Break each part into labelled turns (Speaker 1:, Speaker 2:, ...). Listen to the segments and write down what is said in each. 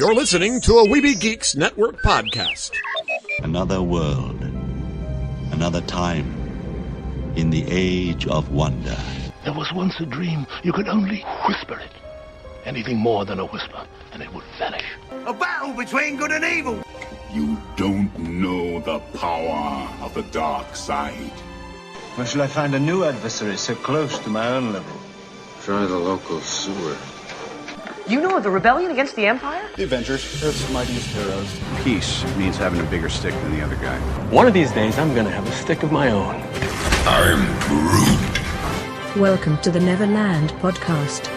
Speaker 1: You're listening to a Weeby Geeks Network podcast.
Speaker 2: Another world, another time, in the age of wonder.
Speaker 3: There was once a dream. You could only whisper it. Anything more than a whisper, and it would vanish.
Speaker 4: A battle between good and evil.
Speaker 5: You don't know the power of the dark side.
Speaker 6: Where shall I find a new adversary so close to my own level?
Speaker 7: Try the local sewer.
Speaker 8: You know of the rebellion against the Empire?
Speaker 9: The Avengers, Earth's mightiest heroes.
Speaker 10: Peace means having a bigger stick than the other guy.
Speaker 11: One of these days, I'm gonna have a stick of my own.
Speaker 5: I'm Groot.
Speaker 12: Welcome to the Neverland podcast.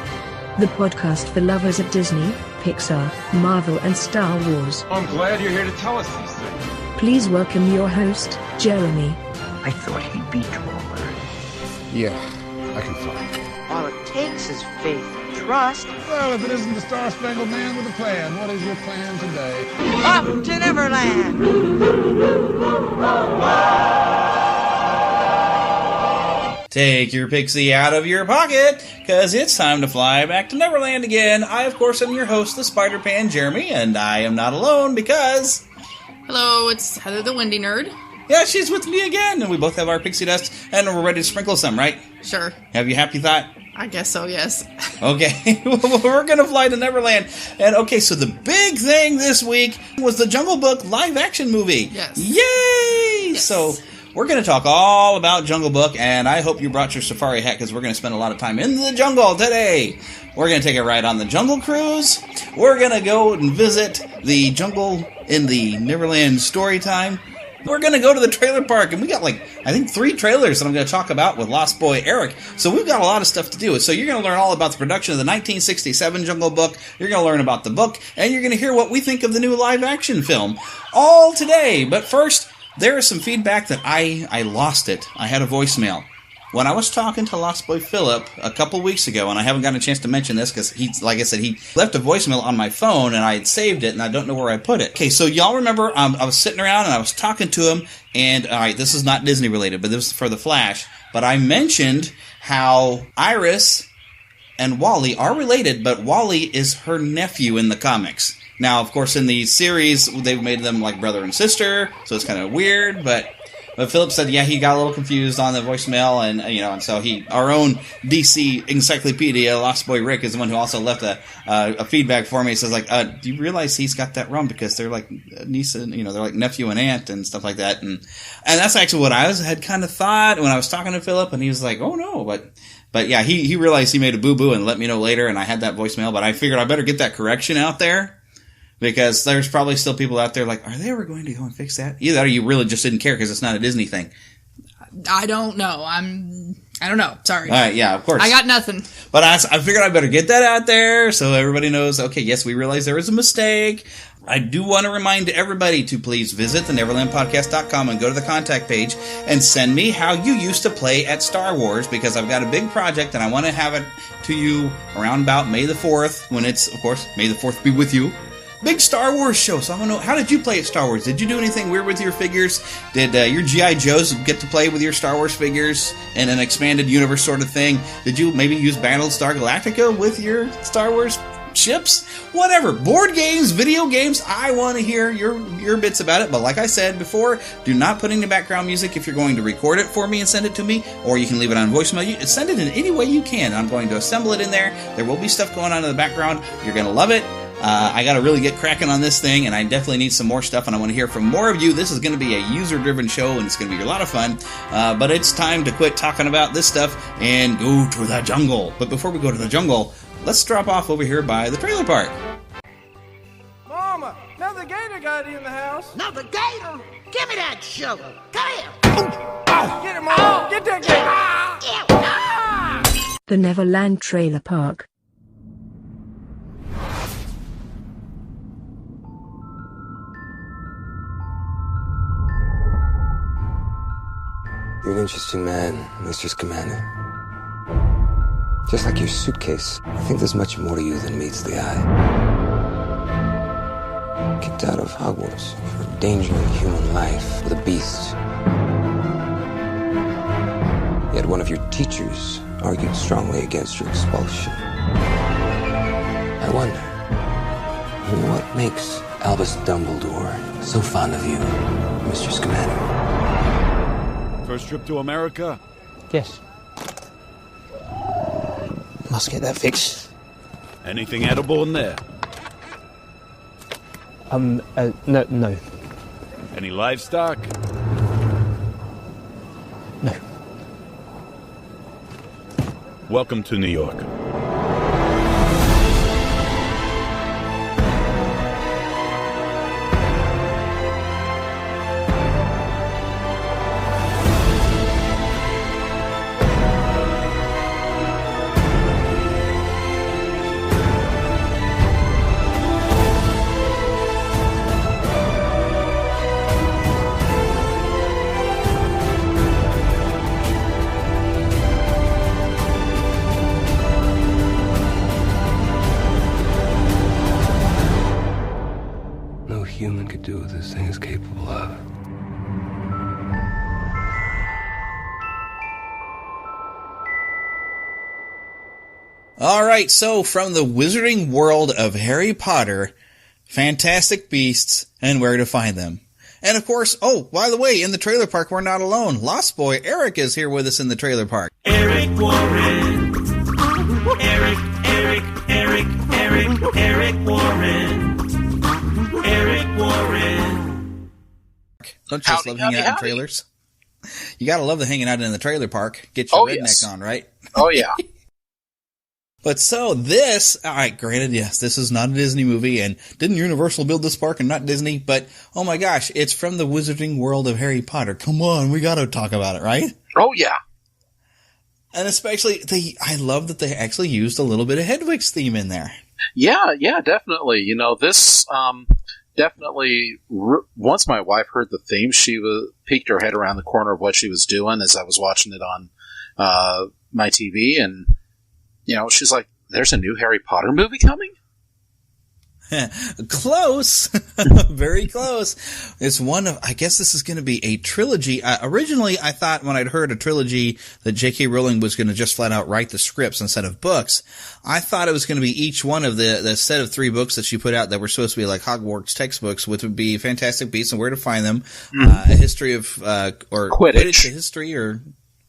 Speaker 12: The podcast for lovers of Disney, Pixar, Marvel, and Star Wars.
Speaker 10: I'm glad you're here to tell us these things.
Speaker 12: Please welcome your host, Jeremy.
Speaker 4: I thought he'd be taller.
Speaker 9: Yeah, I can fly.
Speaker 8: All it takes is faith and trust.
Speaker 13: Well, if it isn't the Star-Spangled Man with a plan, what is your plan today?
Speaker 8: Up to Neverland!
Speaker 14: Take your pixie out of your pocket, because it's time to fly back to Neverland again. I, of course, am your host, the Spider-Pan Jeremy, and I am not alone because...
Speaker 15: Hello, it's Heather the Windy Nerd.
Speaker 14: Yeah, she's with me again, and we both have our pixie dust, and we're ready to sprinkle some, right?
Speaker 15: Sure.
Speaker 14: Have you happy thought?
Speaker 15: I guess so, yes.
Speaker 14: Okay, we're going to fly to Neverland. And okay, so the big thing this week was the Jungle Book live-action movie.
Speaker 15: Yes.
Speaker 14: Yay!
Speaker 15: Yes.
Speaker 14: So... we're going to talk all about Jungle Book, and I hope you brought your safari hat because we're going to spend a lot of time in the jungle today. We're going to take a ride on the Jungle Cruise. We're going to go and visit the jungle in the Neverland story time. We're going to go to the trailer park, and we got I think 3 trailers that I'm going to talk about with Lost Boy Eric. So we've got a lot of stuff to do. So you're going to learn all about the production of the 1967 Jungle Book. You're going to learn about the book, and you're going to hear what we think of the new live-action film. All today. But first... there is some feedback that I lost it. I had a voicemail. When I was talking to Lost Boy Philip a couple weeks ago, and I haven't gotten a chance to mention this because he, like I said, he left a voicemail on my phone and I had saved it and I don't know where I put it. Okay, so y'all remember I was sitting around and I was talking to him, and alright, this is not Disney related, but this is for The Flash. But I mentioned how Iris and Wally are related, but Wally is her nephew in the comics. Now, of course, in the series, they've made them like brother and sister, so it's kind of weird, but Philip said, yeah, he got a little confused on the voicemail, and, and so our own DC encyclopedia, Lost Boy Rick, is the one who also left a feedback for me. He says, do you realize he's got that wrong? Because they're like niece and, they're like nephew and aunt and stuff like that, and that's actually what I had kind of thought when I was talking to Philip, and he was like, oh no, but yeah, he realized he made a boo-boo and let me know later, and I had that voicemail, but I figured I better get that correction out there. Because there's probably still people out there like, are they ever going to go and fix that? Either that or you really just didn't care because it's not a Disney thing.
Speaker 15: I don't know. I don't know. Sorry.
Speaker 14: Yeah, of course.
Speaker 15: I got nothing.
Speaker 14: But I figured I better get that out there so everybody knows, okay, yes, we realize there was a mistake. I do want to remind everybody to please visit the neverlandpodcast.com and go to the contact page and send me how you used to play at Star Wars, because I've got a big project and I want to have it to you around about May the 4th, when it's, of course, May the 4th be with you. Big Star Wars show, so I want to know, how did you play at Star Wars? Did you do anything weird with your figures? Did your G.I. Joes get to play with your Star Wars figures in an expanded universe sort of thing? Did you maybe use Battlestar Galactica with your Star Wars ships? Whatever. Board games, video games, I want to hear your bits about it. But like I said before, do not put any background music if you're going to record it for me and send it to me, or you can leave it on voicemail. Send it in any way you can. I'm going to assemble it in there. There will be stuff going on in the background. You're going to love it. I got to really get cracking on this thing, and I definitely need some more stuff, and I want to hear from more of you. This is going to be a user-driven show, and it's going to be a lot of fun, but it's time to quit talking about this stuff and go to the jungle. But before we go to the jungle, let's drop off over here by the trailer park.
Speaker 16: Mama, another gator got in the house.
Speaker 4: Another gator? Give me that shovel. Come here.
Speaker 16: Get him, Mama. Get that gator.
Speaker 12: The Neverland Trailer Park.
Speaker 7: You're an interesting man, Mr. Commander. Just like your suitcase, I think there's much more to you than meets the eye. Kicked out of Hogwarts for endangering human life with a beast. Yet one of your teachers argued strongly against your expulsion. I wonder, What makes Albus Dumbledore so fond of you, Mr. Scamander?
Speaker 5: First trip to America?
Speaker 11: Yes.
Speaker 17: Must get that fixed.
Speaker 5: Anything edible in there?
Speaker 11: No.
Speaker 5: Any livestock?
Speaker 11: No.
Speaker 5: Welcome to New York.
Speaker 7: Human could do what this thing is capable of.
Speaker 14: Alright, so from the wizarding world of Harry Potter, Fantastic Beasts, and Where to Find Them. And of course, oh, by the way, in the trailer park, we're not alone. Lost Boy Eric is here with us in the trailer park.
Speaker 18: Eric Warren. Eric Warren. Eric Warren.
Speaker 14: Don't you just love hanging out in trailers? You gotta love the hanging out in the trailer park. Get your redneck on, right?
Speaker 19: Oh, yeah.
Speaker 14: But so this, alright, granted, yes, this is not a Disney movie, and didn't Universal build this park and not Disney? But, oh my gosh, it's from the wizarding world of Harry Potter. Come on, we gotta talk about it, right?
Speaker 19: Oh, yeah.
Speaker 14: And especially, I love that they actually used a little bit of Hedwig's theme in there.
Speaker 19: Yeah, definitely. You know, this, definitely, once my wife heard the theme, she peeked her head around the corner of what she was doing as I was watching it on my TV, and, you know, she's like, there's a new Harry Potter movie coming?
Speaker 14: Close. Very close. It's one of, I guess this is going to be a trilogy. Originally, I thought when I'd heard a trilogy that J.K. Rowling was going to just flat out write the scripts instead of books, I thought it was going to be each one of the set of 3 books that she put out that were supposed to be like Hogwarts textbooks, which would be Fantastic Beasts and Where to Find Them, a history of, or Quidditch history, or,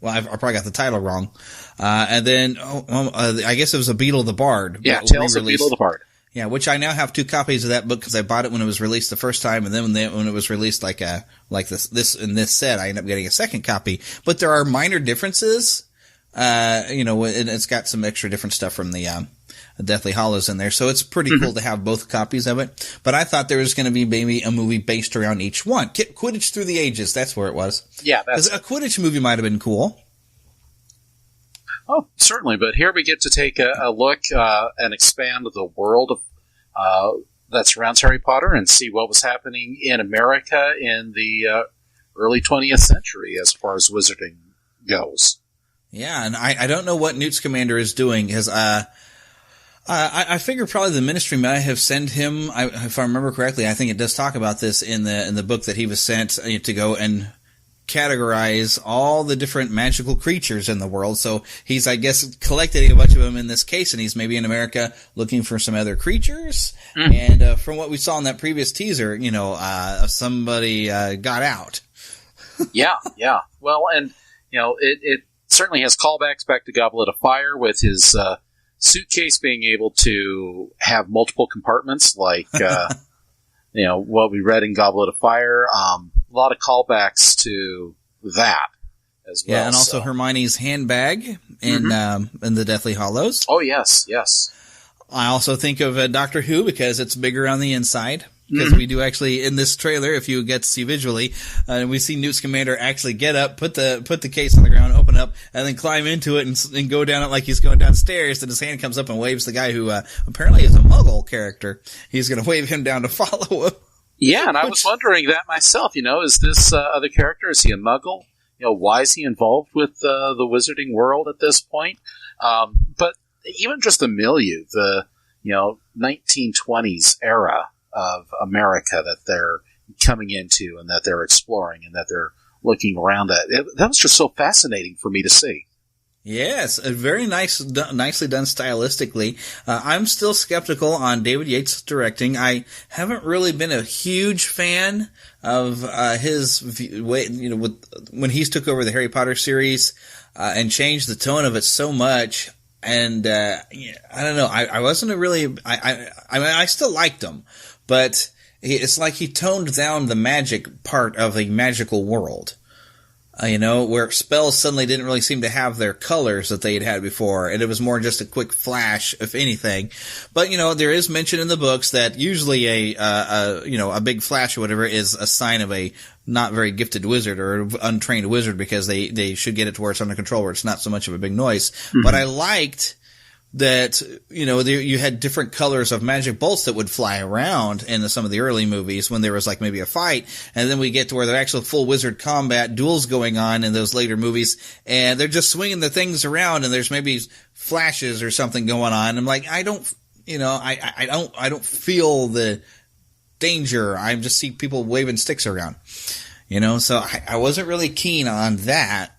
Speaker 14: well, I probably got the title wrong. And then, I guess it was a Beetle the Bard.
Speaker 19: Yeah, Tales of Beetle the Bard.
Speaker 14: Yeah, which I now have 2 copies of that book because I bought it when it was released the first time, and then when it was released like this in this set, I ended up getting a second copy. But there are minor differences, you know, and it's got some extra different stuff from the Deathly Hallows in there, so it's pretty cool to have both copies of it. But I thought there was going to be maybe a movie based around each one. Quidditch Through the Ages, that's where it was.
Speaker 19: Yeah,
Speaker 14: because a Quidditch movie might have been cool.
Speaker 19: Oh, certainly, but here we get to take a look and expand the world of that surrounds Harry Potter and see what was happening in America in the early 20th century as far as wizarding goes.
Speaker 14: Yeah, and I don't know what Newt Scamander is doing, because I figure probably the Ministry might have sent him, if I remember correctly, I think it does talk about this in the book that he was sent to go and categorize all the different magical creatures in the world. So he's, I guess, collected a bunch of them in this case, and he's maybe in America looking for some other creatures. And from what we saw in that previous teaser, you know, somebody got out.
Speaker 19: Yeah. Well, and, you know, it certainly has callbacks back to Goblet of Fire with his suitcase being able to have multiple compartments, like, you know, what we read in Goblet of Fire. A lot of callbacks to that as well.
Speaker 14: Yeah, and also Hermione's handbag in the Deathly Hallows.
Speaker 19: Oh, yes.
Speaker 14: I also think of Doctor Who because it's bigger on the inside. Because we do actually, in this trailer, if you get to see visually, we see Newt Scamander actually get up, put the case on the ground, open up, and then climb into it and go down it like he's going downstairs, and his hand comes up and waves the guy who apparently is a Muggle character. He's going to wave him down to follow him.
Speaker 19: Yeah, and I was wondering that myself, you know, is this other character, is he a Muggle? You know, why is he involved with the wizarding world at this point? But even just the milieu, the, you know, 1920s era of America that they're coming into and that they're exploring and that they're looking around at, that was just so fascinating for me to see.
Speaker 14: Yes, very nicely done stylistically. I'm still skeptical on David Yates' directing. I haven't really been a huge fan of his way, when he's took over the Harry Potter series and changed the tone of it so much. And I don't know. I wasn't a really. I still liked him, but it's like he toned down the magic part of a magical world. Where spells suddenly didn't really seem to have their colors that they'd had before, and it was more just a quick flash, if anything. But, there is mention in the books that usually a big flash or whatever is a sign of a not very gifted wizard or untrained wizard, because they should get it to where it's under control, where it's not so much of a big noise. Mm-hmm. But I liked that, you had different colors of magic bolts that would fly around in some of the early movies when there was like maybe a fight, and then we get to where there are actual full wizard combat duels going on in those later movies, and they're just swinging the things around, and there's maybe flashes or something going on. I'm like, I don't feel the danger. I just see people waving sticks around, so I wasn't really keen on that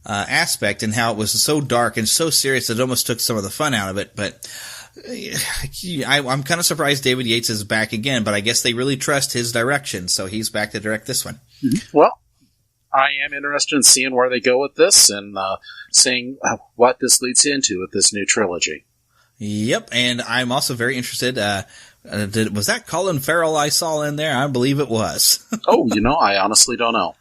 Speaker 14: aspect, and how it was so dark and so serious that it almost took some of the fun out of it. But I'm kind of surprised David Yates is back again, but I guess they really trust his direction, so he's back to direct this one.
Speaker 19: Well, I am interested in seeing where they go with this, and seeing what this leads into with this new trilogy.
Speaker 14: Yep, and I'm also very interested. Was that Colin Farrell I saw in there? I believe it was.
Speaker 19: Oh, I honestly don't know.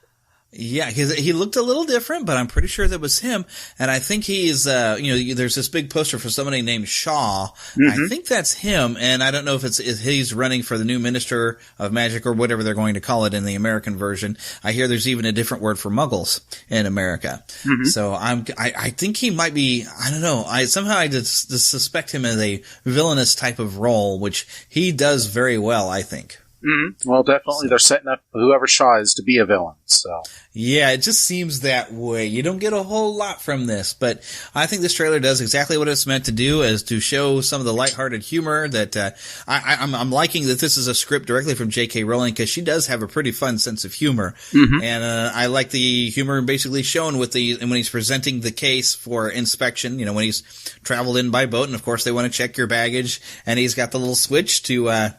Speaker 14: Yeah, he looked a little different, but I'm pretty sure that was him. And I think he's, there's this big poster for somebody named Shaw. Mm-hmm. I think that's him, and I don't know if he's running for the new Minister of Magic or whatever they're going to call it in the American version. I hear there's even a different word for Muggles in America. Mm-hmm. So I think he might be, I don't know, I just suspect him as a villainous type of role, which he does very well, I think.
Speaker 19: Mm-hmm. Well, definitely they're setting up whoever Shaw is to be a villain. So
Speaker 14: yeah, it just seems that way. You don't get a whole lot from this, but I think this trailer does exactly what it's meant to do, is to show some of the lighthearted humor that I'm liking that this is a script directly from J.K. Rowling, because she does have a pretty fun sense of humor, mm-hmm. and I like the humor basically shown with when he's presenting the case for inspection. When he's traveled in by boat, and of course they want to check your baggage, and he's got the little switch to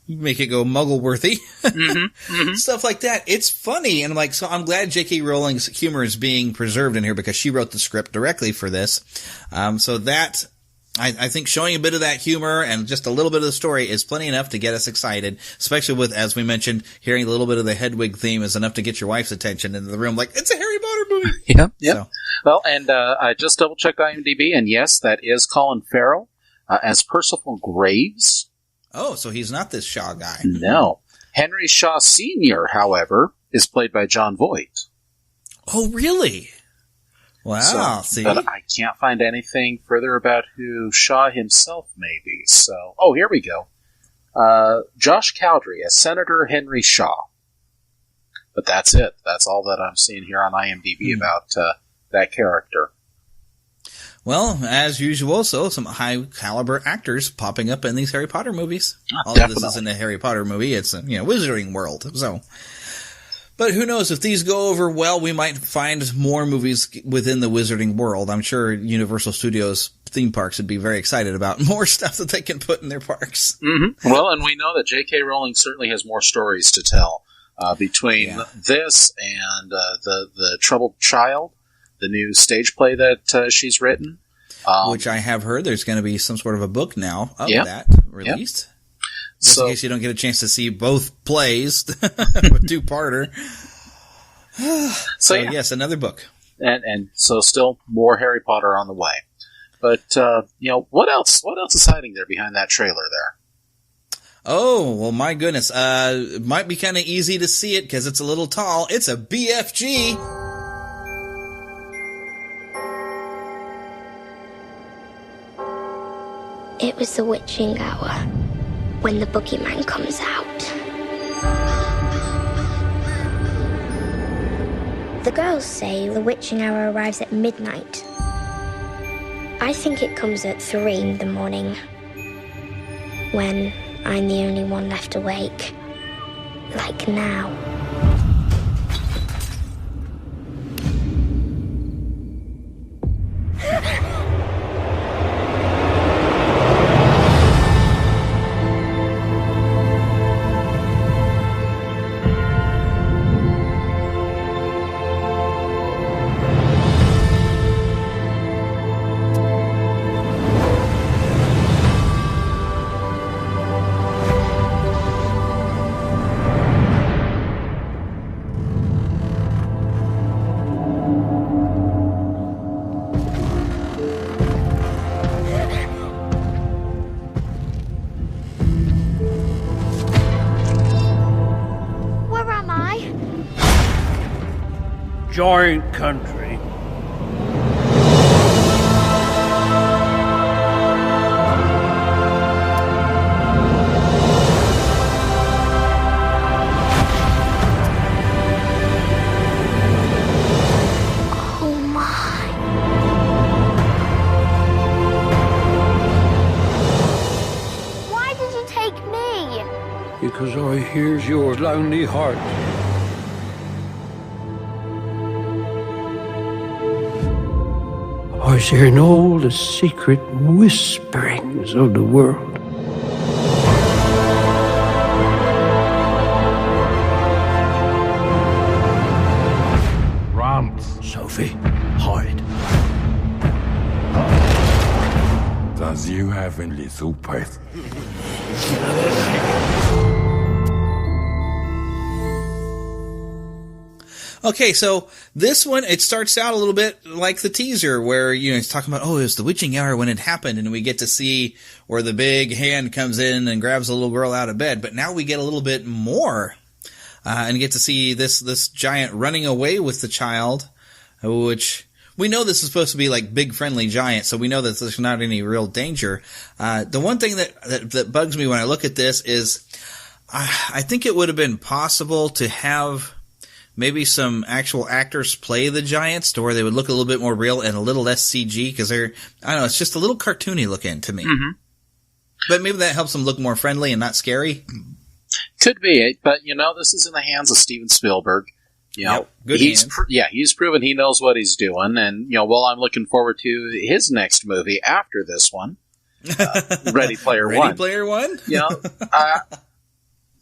Speaker 14: make it go muggle-worthy. Mm-hmm, mm-hmm. Stuff like that. It's funny, and I'm glad J.K. Rowling's humor is being preserved in here, because she wrote the script directly for this. So that, I think showing a bit of that humor and just a little bit of the story is plenty enough to get us excited, especially with, as we mentioned, hearing a little bit of the Hedwig theme is enough to get your wife's attention in the room, like, it's a Harry Potter movie!
Speaker 19: Yeah, yeah. So. Well, and I just double-checked IMDb, and yes, that is Colin Farrell as Percival Graves.
Speaker 14: Oh, so he's not this Shaw guy.
Speaker 19: No. Henry Shaw Sr., however, is played by John Voight.
Speaker 14: Oh, really? Wow, see?
Speaker 19: But I can't find anything further about who Shaw himself may be. So, here we go. Josh Cowdery as Senator Henry Shaw. But that's it. That's all that I'm seeing here on IMDb about that character.
Speaker 14: Well, as usual, so some high-caliber actors popping up in these Harry Potter movies.
Speaker 19: Although
Speaker 14: this isn't a Harry Potter movie, it's a Wizarding World. So, but who knows, if these go over well, we might find more movies within the Wizarding World. I'm sure Universal Studios theme parks would be very excited about more stuff that they can put in their parks.
Speaker 19: Mm-hmm. Well, and we know that J.K. Rowling certainly has more stories to tell between this and the Troubled Child, the new stage play that she's written.
Speaker 14: Which I have heard there's going to be some sort of a book now of that released. Yep. Just in case you don't get a chance to see both plays, two-parter. So yes, another book.
Speaker 19: And so still more Harry Potter on the way. But, what else is hiding there behind that trailer there?
Speaker 14: Oh, well, my goodness. It might be kind of easy to see it because it's a little tall. It's a BFG.
Speaker 20: It was the witching hour, when the boogeyman comes out. The girls say the witching hour arrives at midnight. I think it comes at 3 in the morning, when I'm the only one left awake, like now.
Speaker 21: giant country. Because I hears your lonely heart. I was hearing all the secret whisperings of the world.
Speaker 5: Run.
Speaker 21: Sophie, hide.
Speaker 5: Does you have a little pet?
Speaker 14: Okay, so this one, it starts out a little bit like the teaser where, it's talking about, it was the witching hour when it happened, and we get to see where the big hand comes in and grabs the little girl out of bed. But now we get a little bit more, and get to see this giant running away with the child, which we know this is supposed to be like big friendly giant, so we know that there's not any real danger. The one thing that bugs me when I look at this is, I think it would have been possible to have maybe some actual actors play the giants to where they would look a little bit more real and a little less CG, because I don't know, it's just a little cartoony looking to me.
Speaker 19: Mm-hmm.
Speaker 14: But maybe that helps them look more friendly and not scary.
Speaker 19: Could be, but this is in the hands of Steven Spielberg.
Speaker 14: Good hands.
Speaker 19: He's proven he knows what he's doing, and while I'm looking forward to his next movie after this one, Ready Player One.
Speaker 14: Ready Player One?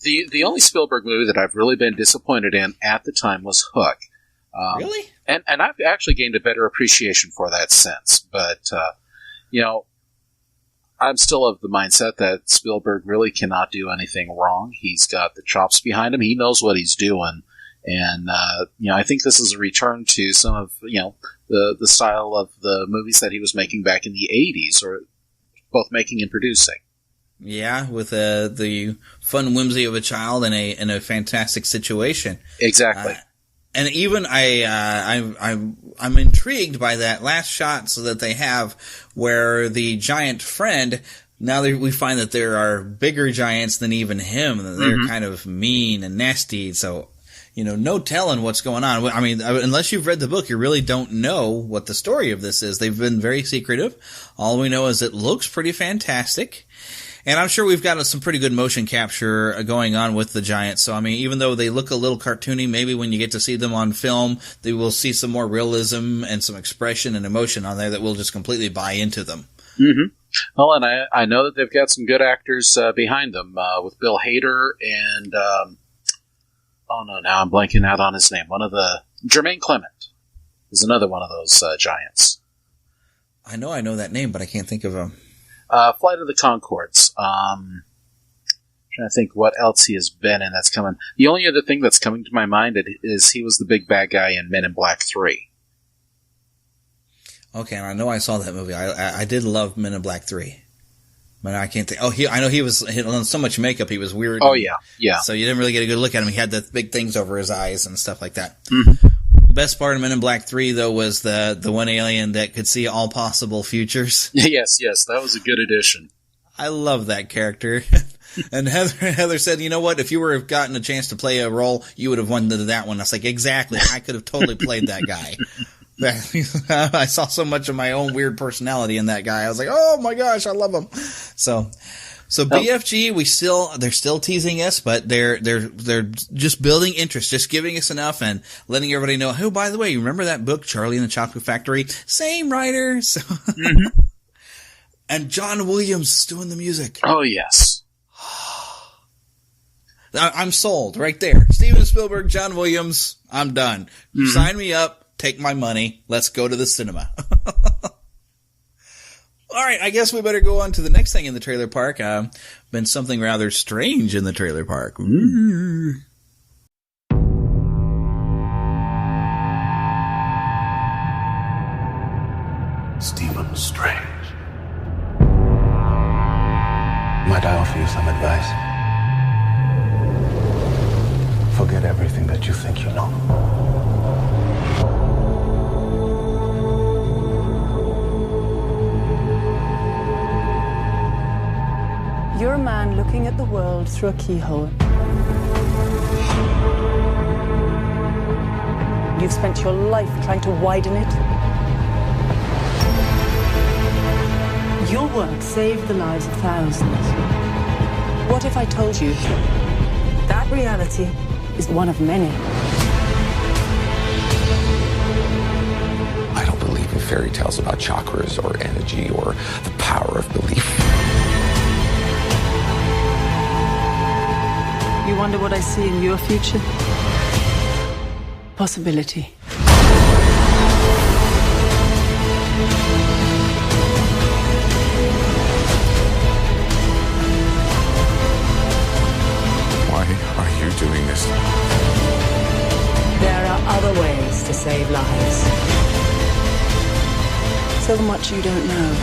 Speaker 19: The only Spielberg movie that I've really been disappointed in at the time was Hook.
Speaker 14: Really?
Speaker 19: And I've actually gained a better appreciation for that since. But, I'm still of the mindset that Spielberg really cannot do anything wrong. He's got the chops behind him. He knows what he's doing. And, I think this is a return to some of, the style of the movies that he was making back in the 80s, or both making and producing.
Speaker 14: Yeah, with the fun whimsy of a child in a fantastic situation.
Speaker 19: Exactly.
Speaker 14: And even I'm intrigued by that last shot so that they have where the giant friend, now we find that there are bigger giants than even him. They're kind of mean and nasty. So, no telling what's going on. I mean, unless you've read the book, you really don't know what the story of this is. They've been very secretive. All we know is it looks pretty fantastic. And I'm sure we've got some pretty good motion capture going on with the giants. So, I mean, even though they look a little cartoony, maybe when you get to see them on film, they will see some more realism and some expression and emotion on there that we'll just completely buy into them.
Speaker 19: Mm-hmm. Well, and I know that they've got some good actors behind them, with Bill Hader and, now I'm blanking out on his name. Jermaine Clement is another one of those giants.
Speaker 14: I know that name, but I can't think of him.
Speaker 19: Flight of the Conchords. Trying to think what else he has been in that's coming. The only other thing that's coming to my mind is he was the big bad guy in Men in Black 3.
Speaker 14: Okay, and I know I saw that movie. I did love Men in Black 3. But I can't think. I know he was on so much makeup, he was weird.
Speaker 19: Oh, yeah.
Speaker 14: So you didn't really get a good look at him. He had the big things over his eyes and stuff like that.
Speaker 19: Mm-hmm.
Speaker 14: The best part of Men in Black 3, though, was the one alien that could see all possible futures.
Speaker 19: Yes, that was a good addition.
Speaker 14: I love that character. And Heather said, you know what, if you would have gotten a chance to play a role, you would have won that one. I was like, exactly, I could have totally played that guy. I saw so much of my own weird personality in that guy. I was like, oh my gosh, I love him. So BFG, they're still teasing us, but they're just building interest, just giving us enough and letting everybody know, oh, by the way, you remember that book, Charlie and the Chocolate Factory? Same writer. So and John Williams is doing the music.
Speaker 19: Oh, yes.
Speaker 14: I'm sold right there. Steven Spielberg, John Williams, I'm done. Sign me up, take my money, let's go to the cinema. All right, I guess we better go on to the next thing in the trailer park. Been something rather strange in the trailer park. Ooh.
Speaker 3: Stephen Strange. Might I offer you some advice? Forget everything that you think you know.
Speaker 1: world through a keyhole. You've spent your life trying to widen it. Your work saved the lives of thousands. What if I told you that reality is one of many?
Speaker 7: I don't believe in fairy tales about chakras or energy or the power of belief.
Speaker 1: You wonder what I see in your future? Possibility.
Speaker 7: Why are you doing this?
Speaker 1: There are other ways to save lives. So much you don't know.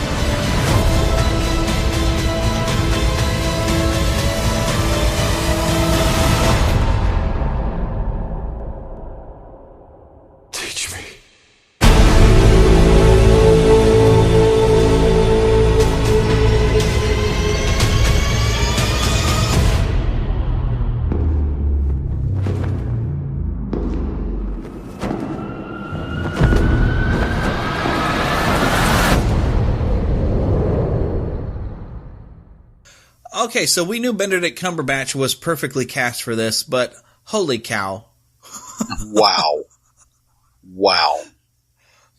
Speaker 7: Teach me.
Speaker 14: Okay, so we knew Benedict Cumberbatch was perfectly cast for this, but holy cow.
Speaker 19: Wow. Wow.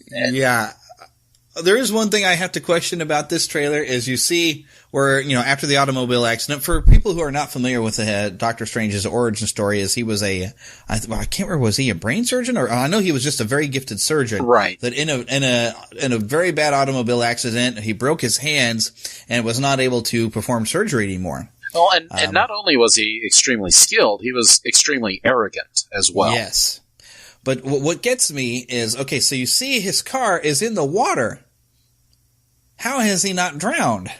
Speaker 14: Yeah. There is one thing I have to question about this trailer is you see where, you know, after the automobile accident, for people who are not familiar with Doctor Strange's origin story, is he was I can't remember, was he a brain surgeon? Or I know he was just a very gifted surgeon.
Speaker 19: Right.
Speaker 14: That in a very bad automobile accident, he broke his hands and was not able to perform surgery anymore.
Speaker 19: Well, and not only was he extremely skilled, he was extremely arrogant as well.
Speaker 14: Yes. But what gets me is, okay, so you see his car is in the water. How has he not drowned?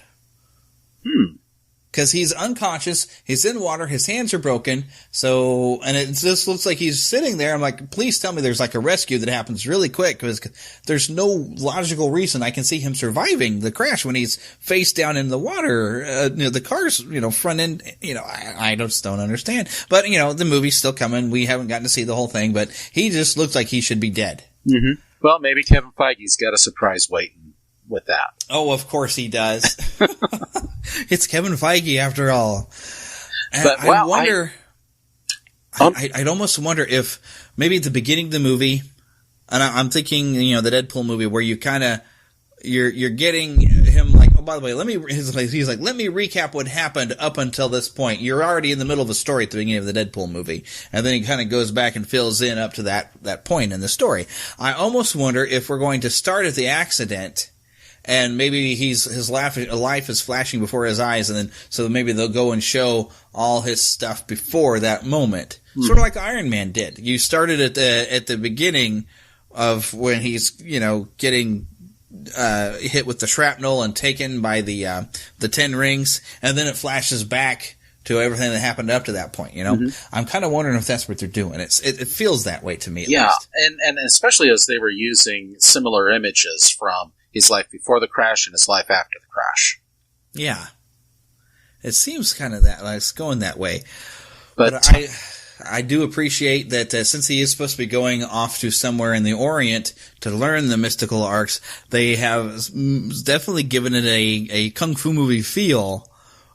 Speaker 14: Because he's unconscious, he's in water, his hands are broken, and it just looks like he's sitting there. I'm like, please tell me there's like a rescue that happens really quick, because there's no logical reason I can see him surviving the crash when he's face down in the water. The car's, front end, I just don't understand. But, the movie's still coming. We haven't gotten to see the whole thing, but he just looks like he should be dead.
Speaker 19: Mm-hmm. Well, maybe Kevin Feige's got a surprise waiting with that.
Speaker 14: Oh, of course he does. It's Kevin Feige after all. And
Speaker 19: but, well,
Speaker 14: I wonder, I'd almost wonder if maybe at the beginning of the movie, and I'm thinking, the Deadpool movie where you kind of, you're getting him like, oh, by the way, he's like, let me recap what happened up until this point. You're already in the middle of a story at the beginning of the Deadpool movie. And then he kind of goes back and fills in up to that point in the story. I almost wonder if we're going to start at the accident, and maybe his life is flashing before his eyes, and then so maybe they'll go and show all his stuff before that moment, sort of like Iron Man did. You started at the beginning of when he's getting hit with the shrapnel and taken by the 10 rings, and then it flashes back to everything that happened up to that point. I'm kind of wondering if that's what they're doing. It feels that way to me. At least.
Speaker 19: and especially as they were using similar images from his life before the crash and his life after the crash.
Speaker 14: Yeah. It seems kind of that, like it's going that way. But I do appreciate that since he is supposed to be going off to somewhere in the Orient to learn the mystical arts, they have definitely given it a kung fu movie feel.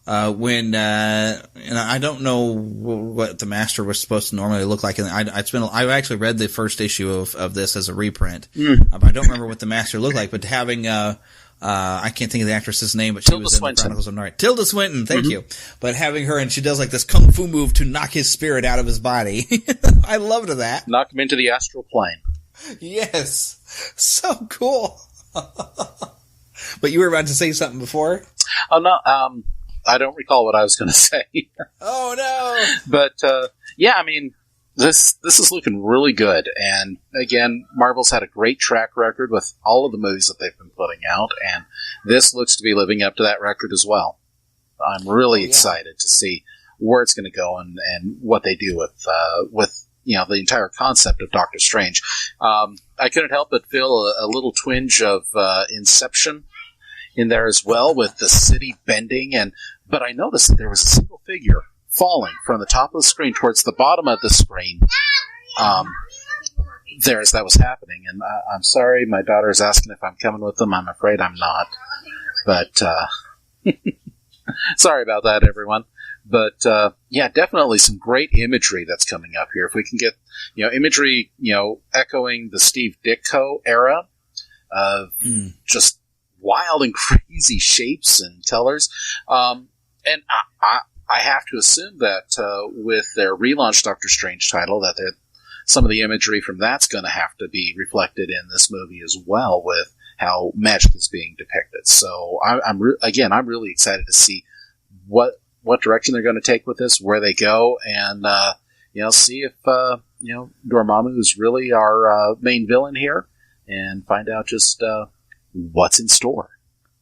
Speaker 14: And I don't know what the Master was supposed to normally look like. And I've actually read the first issue of this as a reprint. But I don't remember what the Master looked like. But having, I can't think of the actress's name, but she was in the Chronicles of Narnia. Tilda Swinton, thank you. But having her, and she does like this kung fu move to knock his spirit out of his body. I loved that.
Speaker 19: Knock him into the astral plane.
Speaker 14: Yes. So cool. But you were about to say something before?
Speaker 19: Oh, no, I don't recall what I was going to say.
Speaker 14: Oh, no!
Speaker 19: But, I mean, this is looking really good. And, again, Marvel's had a great track record with all of the movies that they've been putting out, and this looks to be living up to that record as well. I'm really excited to see where it's going to go and what they do with the entire concept of Doctor Strange. I couldn't help but feel a little twinge of Inception in there as well, with the city bending, but I noticed that there was a single figure falling from the top of the screen towards the bottom of the screen. As that was happening, and I'm sorry, my daughter is asking if I'm coming with them. I'm afraid I'm not, but sorry about that, everyone. But yeah, definitely some great imagery that's coming up here. If we can get imagery, echoing the Steve Ditko era of just wild and crazy shapes and colors, and I have to assume that with their relaunch Doctor Strange title, that some of the imagery from that's going to have to be reflected in this movie as well, with how magic is being depicted. So I'm really excited to see what direction they're going to take with this, where they go, and see if Dormammu is really our main villain here, and find out just what's in store.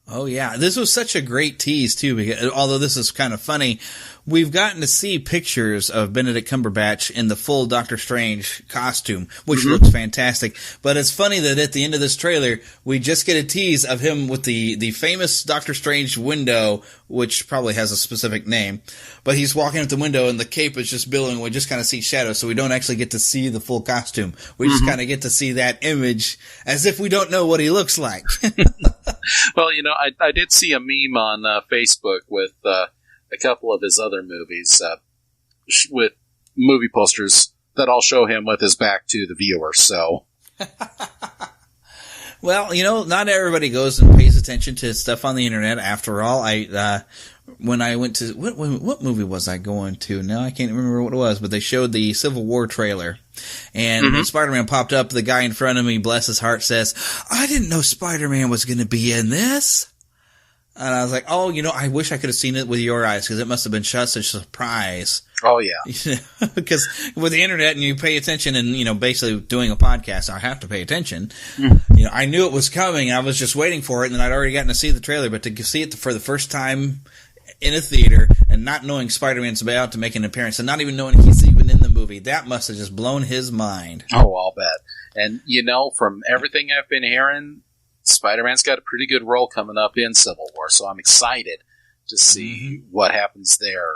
Speaker 14: Oh yeah, this was such a great tease too, because although this is kind of funny, we've gotten to see pictures of Benedict Cumberbatch in the full Doctor Strange costume, which looks fantastic. But it's funny that at the end of this trailer, we just get a tease of him with the famous Doctor Strange window, which probably has a specific name. But he's walking out the window and the cape is just billowing. We just kind of see shadows, so we don't actually get to see the full costume. We just kind of get to see that image as if we don't know what he looks like.
Speaker 19: Well, I did see a meme on Facebook with a couple of his other movies with movie posters that all show him with his back to the viewer. So,
Speaker 14: well, not everybody goes and pays attention to stuff on the internet. After all, when I went to what movie was I going to? Now I can't remember what it was, but they showed the Civil War trailer, and when Spider-Man popped up, the guy in front of me, bless his heart, says, "I didn't know Spider-Man was going to be in this." And I was like, "Oh, I wish I could have seen it with your eyes, because it must have been such a surprise."
Speaker 19: Oh yeah,
Speaker 14: because with the internet and you pay attention, and basically doing a podcast, I have to pay attention. I knew it was coming, and I was just waiting for it, and I'd already gotten to see the trailer, but to see it for the first time in a theater and not knowing Spider-Man's about to make an appearance and not even knowing he's even in the movie, that must have just blown his mind.
Speaker 19: Oh, I'll bet. And from everything I've been hearing, Spider-Man's got a pretty good role coming up in Civil War, so I'm excited to see what happens there.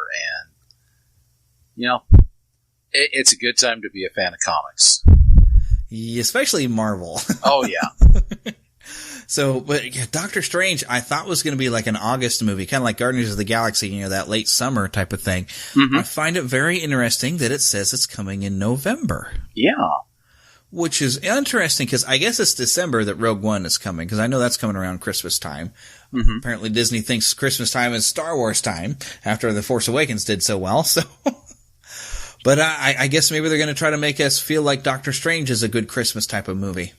Speaker 19: And it's a good time to be a fan of comics,
Speaker 14: especially Marvel.
Speaker 19: Oh yeah.
Speaker 14: So, but yeah, Doctor Strange, I thought was going to be like an August movie, kind of like Guardians of the Galaxy, that late summer type of thing. I find it very interesting that it says it's coming in November.
Speaker 19: Yeah.
Speaker 14: Which is interesting, because I guess it's December that Rogue One is coming, because I know that's coming around Christmas time. Apparently Disney thinks Christmas time is Star Wars time, after The Force Awakens did so well, so... But I guess maybe they're going to try to make us feel like Doctor Strange is a good Christmas type of movie.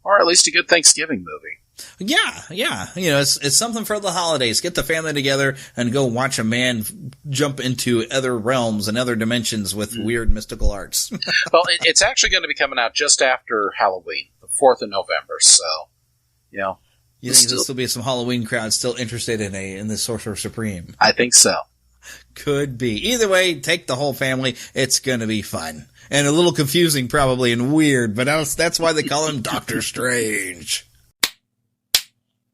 Speaker 19: Or at least a good Thanksgiving movie.
Speaker 14: Yeah. It's something for the holidays. Get the family together and go watch a man jump into other realms and other dimensions with weird mystical arts.
Speaker 19: Well, it's actually going to be coming out just after Halloween, the 4th of November, so,
Speaker 14: You think there'll still be some Halloween crowd still interested in the Sorcerer Supreme?
Speaker 19: I think so.
Speaker 14: Could be. Either way, take the whole family. It's going to be fun. And a little confusing probably and weird, but that's why they call him Doctor Strange.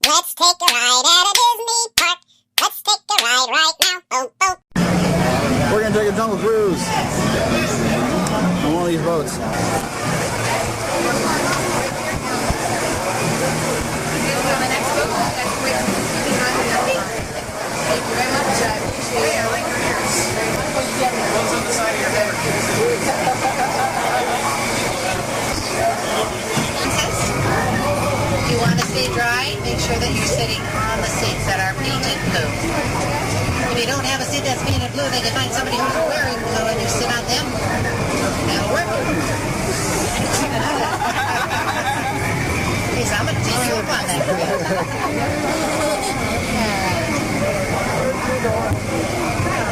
Speaker 2: Let's take a ride at a Disney park. Let's take a ride right now. Oh, oh.
Speaker 9: We're going to take a jungle cruise on one of these boats.
Speaker 2: Thank you very much. I appreciate it. I like your ears. One's on the side of your head. If you want to stay dry, make sure that you're sitting on the seats that are painted blue. If you don't have a seat that's painted blue, they can find somebody who's wearing blue and you sit on them. That'll work. Please, I'm going to take you up on that.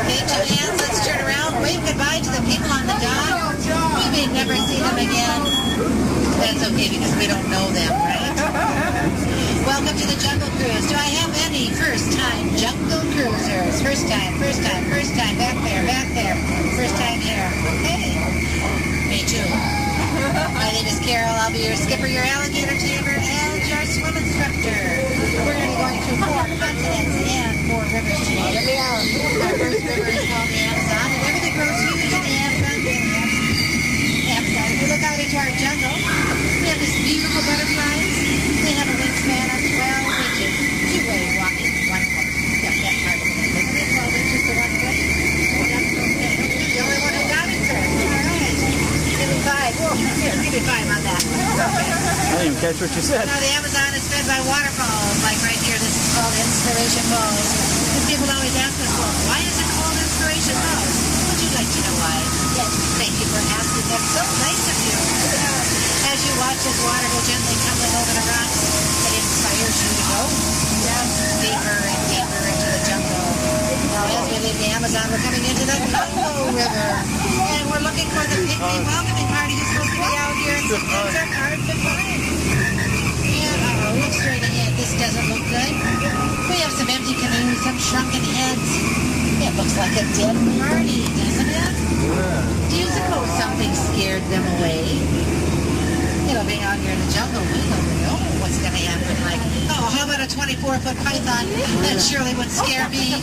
Speaker 2: Okay, two hands, let's turn around, wave goodbye to the people on the dock. We may never see them again. That's okay because we don't know them, right? Welcome to the Jungle Cruise. Do I have any first-time Jungle Cruisers? First time, back there. First time here. Okay. Me too. My name is Carol. I'll be your skipper, your alligator tamer, and your swim instructor. We're going to be going through 4 continents and 4 rivers today. Our first river is called the Amazon, and Here, give me 5 on that. Okay.
Speaker 9: I didn't even catch what you said.
Speaker 2: Now, the Amazon is fed by waterfalls, like right here. This is called Inspiration Falls. And people always ask us, well, why is it called Inspiration Falls? Would you like to know why? Yes. Thank you for asking. That's so nice of you. As you watch this water go gently tumbling over the rocks, it inspires you to go deeper and deeper into the jungle. Now, as we leave the Amazon, we're coming into the Congo River. And we're looking for the picnic welcoming party who's supposed to be out here. And some things are hard to find. And, look straight ahead. This doesn't look good. We have some empty canoes, some shrunken heads. It looks like a dead party, doesn't it? Do you suppose something scared them away? It'll be out here in the jungle. We don't know what's going to happen. Like, oh, how about a 24-foot python? That surely would scare me.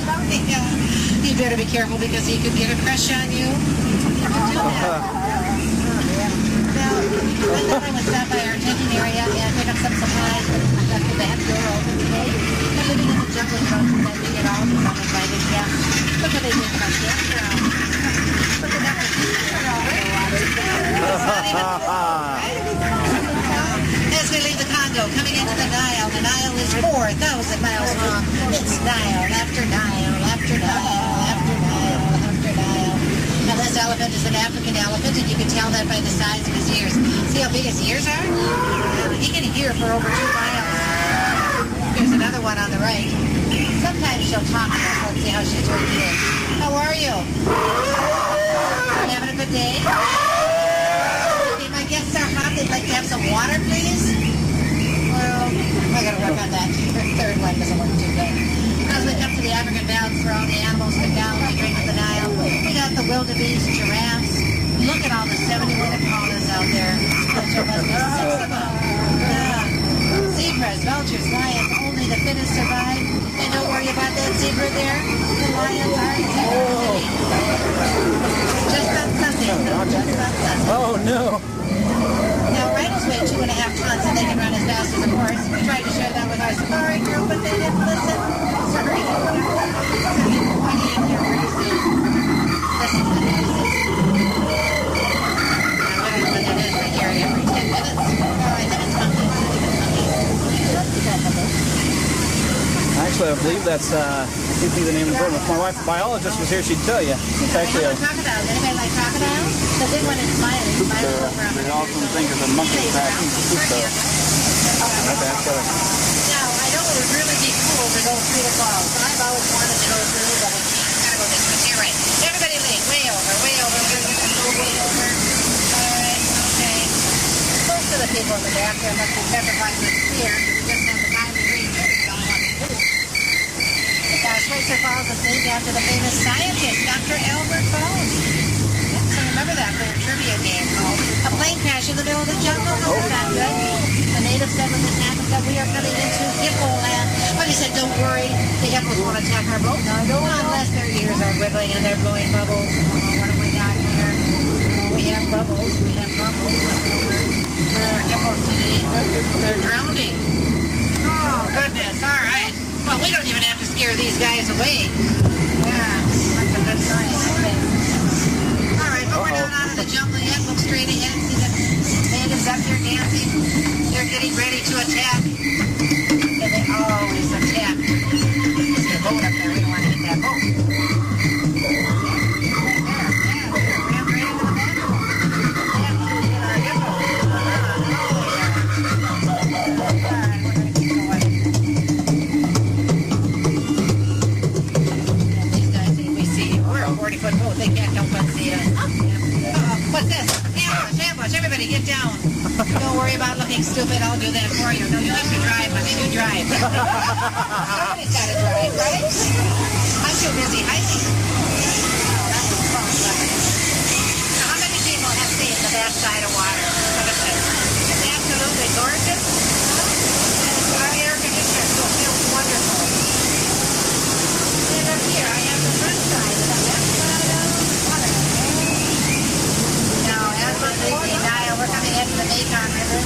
Speaker 2: You better be careful because he could get a crush on you. Now, I would stop by our tent area and pick up some supplies. After that, door open today. We're living in the jungle. You don't send me at all because I'm invited guests. Look what they did to my campground. Look at that. As we leave the Congo, coming into the Nile is 4,000 miles long. It's Nile after Nile after Nile after Nile after Nile. Now this elephant is an African elephant, and you can tell that by the size of his ears. See how big his ears are? He can hear for over 2 miles. Here's another one on the right. Sometimes she'll talk to us. Let's see how she's doing today. How are you? You having a good day? Okay, my guests are hot. They'd like to have some water, please. Well, I gotta work on that. Your third one doesn't work too good. As we come to the African mountains where all the animals come down and drink of the Nile, we got the wildebeest, giraffes. Look at all the 71 iguanas out there. There must be 6 of them. Zebras, vultures, lions, only the fittest survive. And don't worry about that zebra there. The lions aren't zebras. Just on Sundays, though. Just on Sundays.
Speaker 9: Oh, no.
Speaker 2: Now, rhinos weigh 2.5 tons and they can run as fast as a horse. We tried to share that with our safari group, but they didn't listen. Sorry. So people pointing in here pretty soon. Listen to the noises. Now, I don't know what that is. They carry every 10 minutes. I think it's monkeys.
Speaker 9: Actually, I believe that's, could be the name of the bird. If my wife, biologist, was here, she'd tell you. It's actually a...
Speaker 2: Crocodiles. Anybody like crocodiles? The big one is smiling.
Speaker 9: They often think of the monkey back. Okay,
Speaker 2: now, I know it would really be cool to go through the falls. I've always wanted to go through, but we can't. Gotta go this way. You're right. Everybody lean. Way over, way over. We're going to go way over. All right, okay. Most of the people in the back there must be petrified with fear. We just have the time to read. Switzer Falls is named after the famous scientist, Dr. Albert Falls. So remember that for your trivia game called A Plane Crash in the Middle of the Jungle. Isn't that good? The natives said when this happened that we are coming into hippo land. But he said, don't worry, the hippos won't attack our boat. No, unless their ears are wiggling and they're blowing bubbles. Oh, what have we got here? Oh, we have bubbles. We have bubbles. Hippos today. They're drowning. Oh, goodness. All right. Well, we don't even have to scare these guys away. Yeah, that's a good sign, I think. All right, but we're not out of the jungle yet. Look straight ahead. See the natives up here dancing. They're getting ready to attack. And they always attack. There's a boat up there. We don't want to hit that boat. They can't help but see us. What's this? Ambush, everybody get down. Don't worry about looking stupid, I'll do that for you. No, you have to drive, honey, you drive. Somebody's got to drive, right? I'm too busy hiking. Oh, that was fun. Now, how many people have seen the best side of water? It's absolutely gorgeous. Our air conditioner still feels wonderful. And up here, I have the front side of the left side of water. Now, as we're leaving the Nile, we're coming into the Mekong River,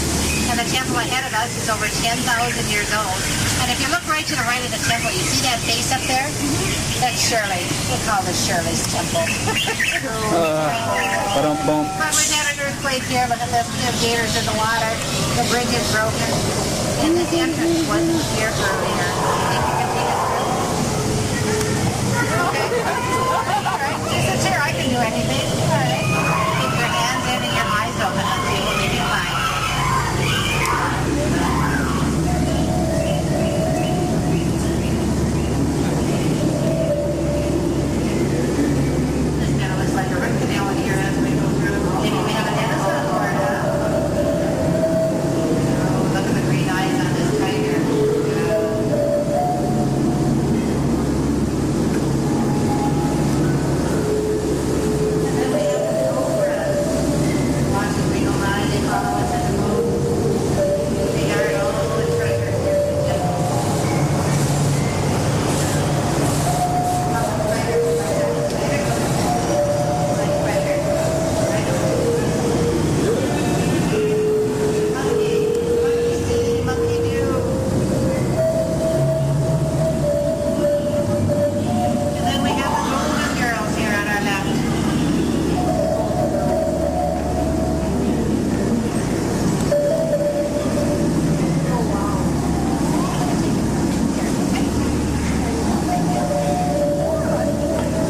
Speaker 2: and the temple ahead of us is over 10,000 years old. And if you look right to the right of the temple, you see that face up there? That's Shirley. We call this Shirley's temple.
Speaker 9: Ba-dum-bum.
Speaker 2: Well, we've had an earthquake wait here. Look at this. We have gators in the water. The bridge is broken. And this entrance wasn't here earlier. You think you can take us through? Okay. All right. This is here. I can do anything. All right. Keep your hands in and your eyes open. Let's see what we can find. This kind of looks like a root canal in here as we go through. Maybe we have an innocent or look at the green eyes on this tiger. And then we have the cobra. Watch as we go by, they follow us in the boat. We guard all the treasures here in the jungle. And then we have the golden girls here on our left.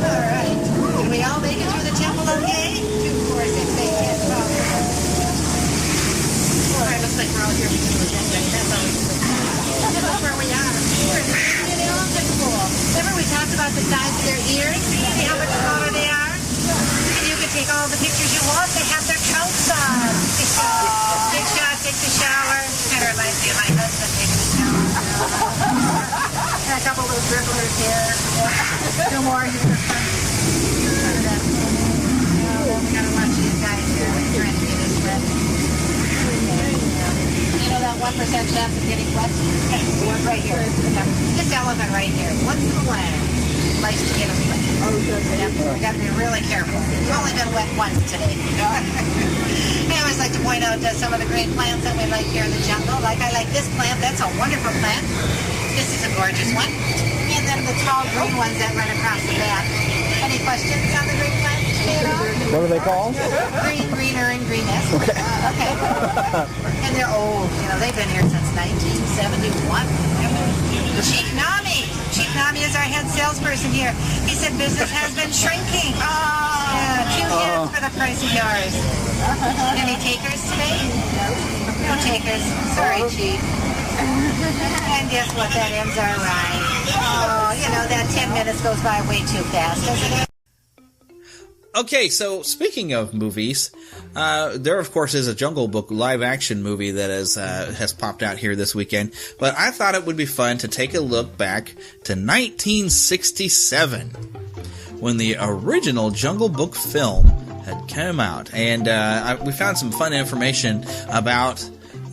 Speaker 2: All right. Did we all make it through the temple okay? 2, 4, 6, 8, 10, 12. All right, looks like we're all here because of the agenda. That's always good. This is where we are. We're in the elephant pool. Remember we talked about the size of their ears? See how much smaller they are? And you can take all the pictures you want. They have their coats on. Big shot, takes a shower. Kind of reminds me of my husband taking a shower. And a couple little dribblers here. 2 more. Here's the front. We gotta watch these guys here. We're trying to get this wet. You know that 1% chance of getting wet? One right here. This elephant right here. Once in a while, likes to get us wet. Yep, we got to be really careful. We've only been wet once today. I always like to point out some of the great plants that we like here in the jungle. Like I like this plant. That's a wonderful plant. This is a gorgeous one. And then the tall green ones that run across the back. Any questions on the great plants?
Speaker 9: What are they called?
Speaker 2: Green, greener, and greenest. Okay. Okay. And they're old. You know, they've been here since 1971. Chief Nami. Chief Nami is our head salesperson here. He said business has been shrinking. Yeah, 2 years for the price of yours. Any takers today? No takers. Sorry, Chief. And guess what? That ends our ride. Oh, you know, that 10 minutes goes by way too fast, doesn't it?
Speaker 14: Okay, so speaking of movies, there of course is a Jungle Book live-action movie that has popped out here this weekend. But I thought it would be fun to take a look back to 1967, when the original Jungle Book film had come out, and we found some fun information about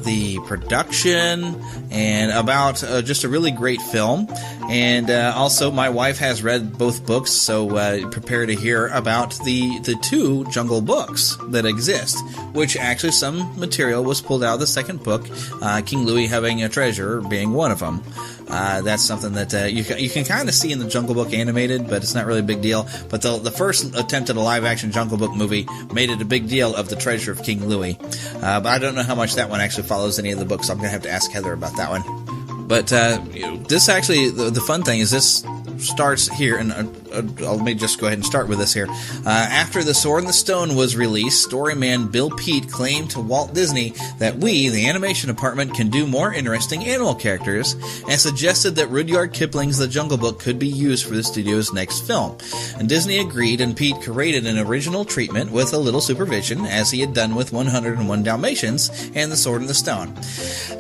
Speaker 14: the production and about just a really great film. And also my wife has read both books, so prepare to hear about the 2 Jungle Books that exist, which actually some material was pulled out of the second book, King Louis Having a Treasure being one of them. That's something that you can kind of see in the Jungle Book animated, but it's not really a big deal. But the first attempt at a live-action Jungle Book movie made it a big deal of the treasure of King Louis. But I don't know how much that one actually follows any of the books, so I'm going to have to ask Heather about that one. But this actually, the fun thing is this starts here, and let me just go ahead and start with this here. After The Sword and the Stone was released, storyman Bill Peet claimed to Walt Disney that we, the animation department, can do more interesting animal characters, and suggested that Rudyard Kipling's The Jungle Book could be used for the studio's next film. And Disney agreed, and Peet created an original treatment with a little supervision, as he had done with 101 Dalmatians and The Sword and the Stone.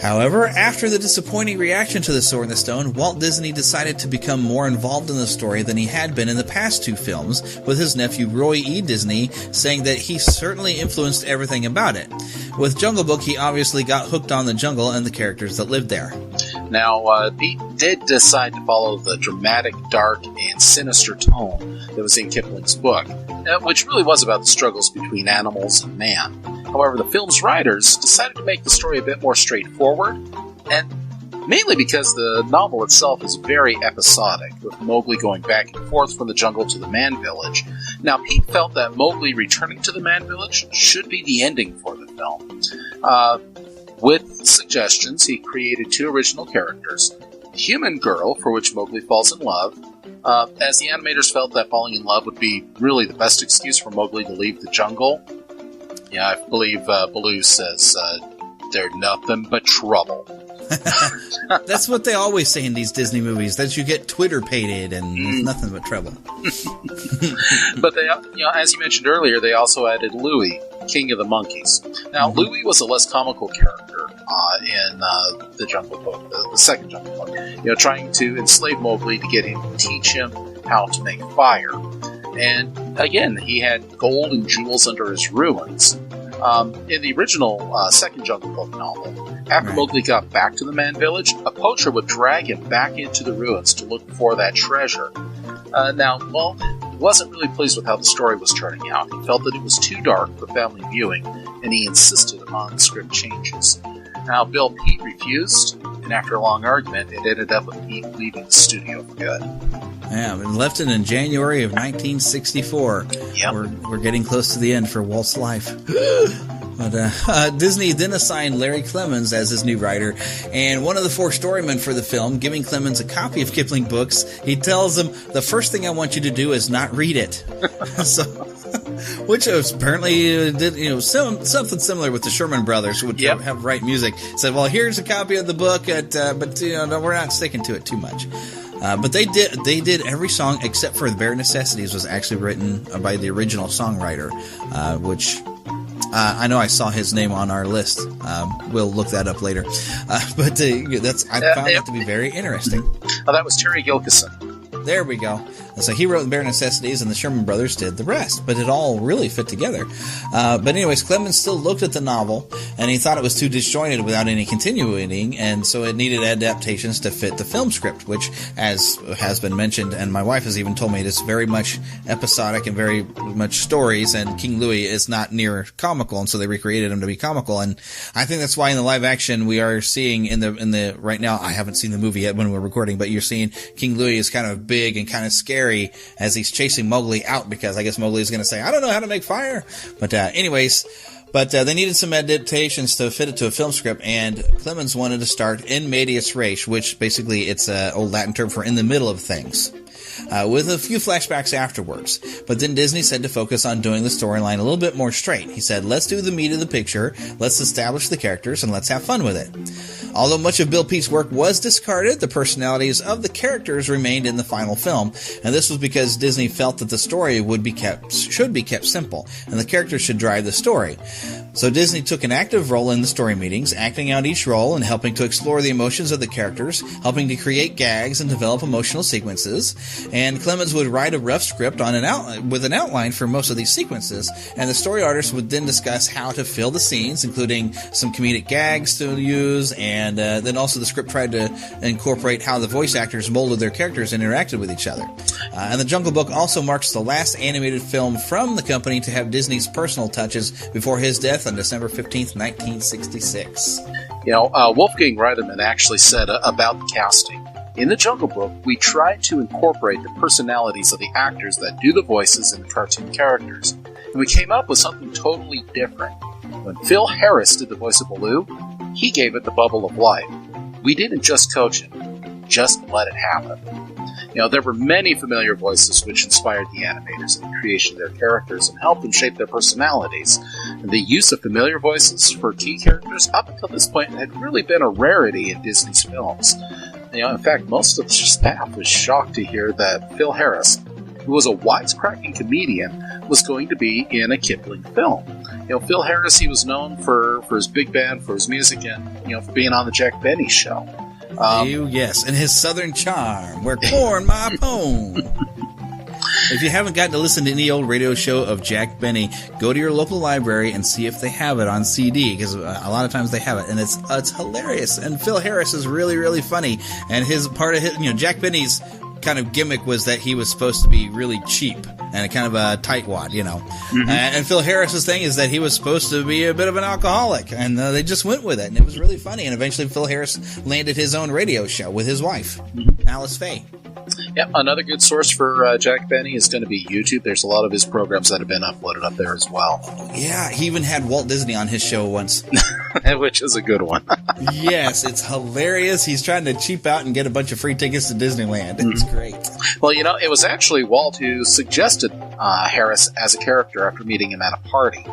Speaker 14: However, after the disappointing reaction to The Sword and the Stone, Walt Disney decided to become more involved in the story than he had been in the past 2 films, with his nephew Roy E. Disney saying that he certainly influenced everything about it. With Jungle Book, he obviously got hooked on the jungle and the characters that lived there.
Speaker 19: Now, Pete did decide to follow the dramatic, dark, and sinister tone that was in Kipling's book, which really was about the struggles between animals and man. However, the film's writers decided to make the story a bit more straightforward, and mainly because the novel itself is very episodic, with Mowgli going back and forth from the jungle to the Man Village. Now, Pete felt that Mowgli returning to the Man Village should be the ending for the film. With suggestions, he created 2 original characters. Human Girl, for which Mowgli falls in love, as the animators felt that falling in love would be really the best excuse for Mowgli to leave the jungle. Yeah, I believe Baloo says, they're nothing but trouble.
Speaker 14: That's what they always say in these Disney movies, that you get Twitter-pated and it's nothing but trouble.
Speaker 19: But they, as you mentioned earlier, they also added Louie, King of the Monkeys. Now, Louie was a less comical character in the Jungle Book, the second Jungle Book. Trying to enslave Mowgli to get him to teach him how to make fire. And again, he had gold and jewels under his ruins. In the original second Jungle Book novel, after Mowgli got back to the Man Village, a poacher would drag him back into the ruins to look for that treasure. Now, Walt wasn't really pleased with how the story was turning out. He felt that it was too dark for family viewing, and he insisted on script changes. Now, Bill Pete refused, and after a long argument, it ended up with Pete leaving the studio for good.
Speaker 14: Yeah, we left it in January of 1964.
Speaker 19: Yep.
Speaker 14: We're getting close to the end for Walt's life. But Disney then assigned Larry Clemens as his new writer, and one of the 4 storymen for the film, giving Clemens a copy of Kipling books, he tells him, the first thing I want you to do is not read it. Which apparently did, something similar with the Sherman Brothers, who would have write music. Said, well, here's a copy of the book, but we're not sticking to it too much. But they did every song except for The Bare Necessities was actually written by the original songwriter, which I know I saw his name on our list. We'll look that up later. I found that to be very interesting.
Speaker 19: Oh, that was Terry Gilkyson.
Speaker 14: There we go. So he wrote The Bare Necessities, and the Sherman Brothers did the rest. But it all really fit together. But anyways, Clemens still looked at the novel, and he thought it was too disjointed without any continuing, and so it needed adaptations to fit the film script, which, as has been mentioned, and my wife has even told me, it is very much episodic and very much stories, and King Louie is not near comical, and so they recreated him to be comical. And I think that's why in the live action we are seeing in the right now, I haven't seen the movie yet when we're recording, but you're seeing King Louie is kind of big and kind of scary as he's chasing Mowgli out, because I guess Mowgli is going to say, I don't know how to make fire. But anyways, they needed some adaptations to fit it to a film script, and Clemens wanted to start in medias res, which basically it's an old Latin term for in the middle of things. With a few flashbacks afterwards. But then Disney said to focus on doing the storyline a little bit more straight. He said, let's do the meat of the picture, let's establish the characters, and let's have fun with it. Although much of Bill Pete's work was discarded, the personalities of the characters remained in the final film, and this was because Disney felt that the story should be kept simple, and the characters should drive the story. So Disney took an active role in the story meetings, acting out each role and helping to explore the emotions of the characters, helping to create gags and develop emotional sequences. And Clemens would write a rough script with an outline for most of these sequences, and the story artists would then discuss how to fill the scenes, including some comedic gags to use, and then also the script tried to incorporate how the voice actors molded their characters and interacted with each other. And The Jungle Book also marks the last animated film from the company to have Disney's personal touches before his death on December 15th, 1966.
Speaker 19: Wolfgang Reitman actually said about the casting, in The Jungle Book, we tried to incorporate the personalities of the actors that do the voices in the cartoon characters, and we came up with something totally different. When Phil Harris did the voice of Baloo, he gave it the bubble of life. We didn't just coach him, just let it happen. There were many familiar voices which inspired the animators in the creation of their characters and helped them shape their personalities. And the use of familiar voices for key characters up until this point had really been a rarity in Disney's films. In fact, most of the staff was shocked to hear that Phil Harris, who was a wisecracking comedian, was going to be in a Kipling film. Phil Harris, he was known for his big band, for his music, and for being on the Jack Benny Show.
Speaker 14: Yes, and his Southern charm, where corn my pone. If you haven't gotten to listen to any old radio show of Jack Benny, go to your local library and see if they have it on CD, because a lot of times they have it, and it's hilarious. And Phil Harris is really, really funny, and his part of his, Jack Benny's kind of gimmick was that he was supposed to be really cheap and a kind of a tightwad, you know.
Speaker 19: Mm-hmm.
Speaker 14: And Phil Harris's thing is that he was supposed to be a bit of an alcoholic, and they just went with it, and it was really funny. And eventually Phil Harris landed his own radio show with his wife, Alice Faye.
Speaker 19: Yeah, another good source for Jack Benny is going to be YouTube. There's a lot of his programs that have been uploaded up there as well.
Speaker 14: Yeah, he even had Walt Disney on his show once.
Speaker 19: Which is a good one.
Speaker 14: Yes, it's hilarious. He's trying to cheap out and get a bunch of free tickets to Disneyland. It's great.
Speaker 19: Well, you know, it was actually Walt who suggested Harris as a character after meeting him at a party.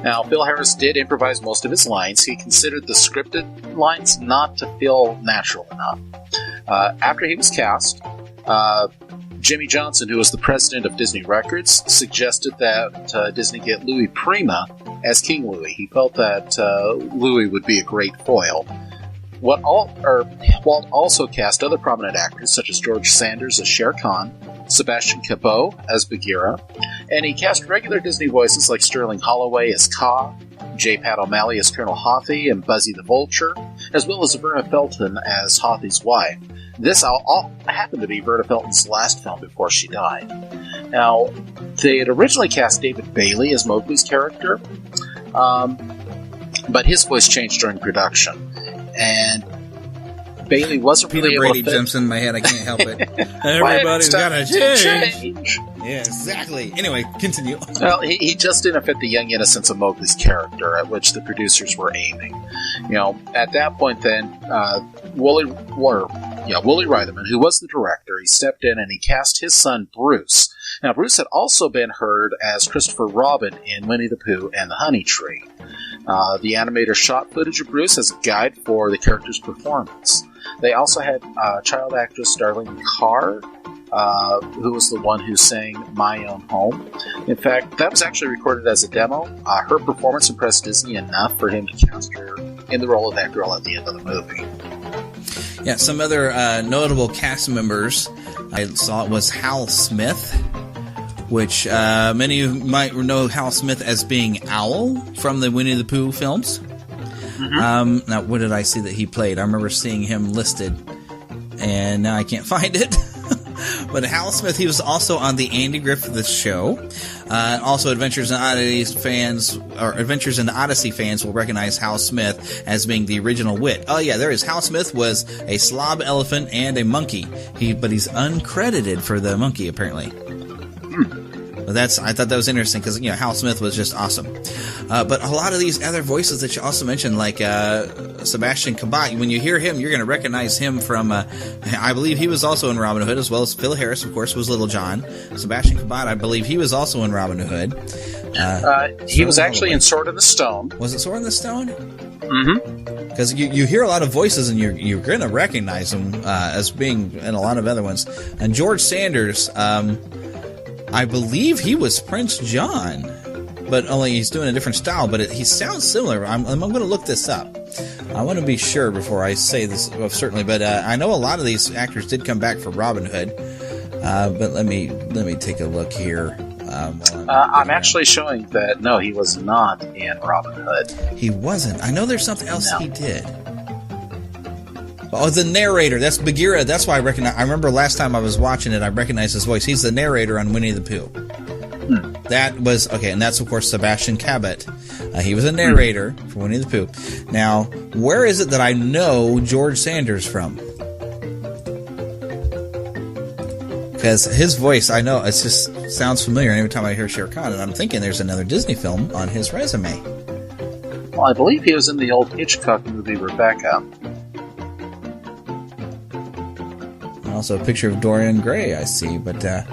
Speaker 19: Now, Phil Harris did improvise most of his lines. He considered the scripted lines not to feel natural enough. After he was cast, Jimmy Johnson, who was the president of Disney Records, suggested that Disney get Louis Prima as King Louis. He felt that Louis would be a great foil. Walt also cast other prominent actors, such as George Sanders as Shere Khan, Sebastian Cabot as Bagheera, and he cast regular Disney voices like Sterling Holloway as Kaa, J. Pat O'Malley as Colonel Hothy and Buzzy the Vulture, as well as Verna Felton as Hothy's wife. This all happened to be Verna Felton's last film before she died. Now, they had originally cast David Bailey as Mowgli's character, but his voice changed during production. And Bailey wasn't really
Speaker 14: Peter
Speaker 19: able
Speaker 14: Brady
Speaker 19: to
Speaker 14: jumps in my head. I can't help it. Everybody's got to change. Yeah, exactly. Anyway, continue.
Speaker 19: Well, he just didn't fit the young innocence of Mowgli's character, at which the producers were aiming. You know, at that point, then Wooly Reitherman, who was the director, he stepped in and he cast his son Bruce. Now, Bruce had also been heard as Christopher Robin in Winnie the Pooh and the Honey Tree. The animator shot footage of Bruce as a guide for the character's performance. They also had child actress Darlene Carr, who was the one who sang My Own Home. In fact, that was actually recorded as a demo. Her performance impressed Disney enough for him to cast her in the role of that girl at the end of the movie.
Speaker 14: Yeah, some other notable cast members I saw was Hal Smith, which many of you might know Hal Smith as being Owl from the Winnie the Pooh films. Mm-hmm. Now, what did I see that he played? I remember seeing him listed, and now I can't find it. But Hal Smith, he was also on the Andy Griffith Show. Also, Adventures in Odyssey fans will recognize Hal Smith as being the original Wit. Oh yeah, there is. Hal Smith was a slob elephant and a monkey. But he's uncredited for the monkey apparently. But I thought that was interesting because Hal Smith was just awesome. But a lot of these other voices that you also mentioned, like Sebastian Cabot, when you hear him, you're going to recognize him from. I believe he was also in Robin Hood, as well as Phil Harris, of course, was Little John. Sebastian Cabot, I believe he was also in Robin Hood.
Speaker 19: He was actually in Sword in the Stone.
Speaker 14: Was it Sword in the Stone?
Speaker 19: Mm-hmm.
Speaker 14: Because you hear a lot of voices and you're going to recognize them as being in a lot of other ones. And George Sanders, I believe he was Prince John, but only he's doing a different style. But he sounds similar. I'm going to look this up. I want to be sure before I say this certainly. But I know a lot of these actors did come back for Robin Hood. But let me take a look here.
Speaker 19: I'm actually showing that no, he was not in Robin Hood.
Speaker 14: He wasn't. I know there's something else he did. Oh, the narrator. That's Bagheera. That's why I recognize. I remember last time I was watching it, I recognized his voice. He's the narrator on Winnie the Pooh. That was okay, and that's of course Sebastian Cabot. He was a narrator for Winnie the Pooh. Now, where is it that I know George Sanders from? Because his voice, I know, it just sounds familiar every time I hear Shere Khan, and I'm thinking there's another Disney film on his resume.
Speaker 19: Well, I believe he was in the old Hitchcock movie Rebecca.
Speaker 14: Also a picture of Dorian Gray I see, but I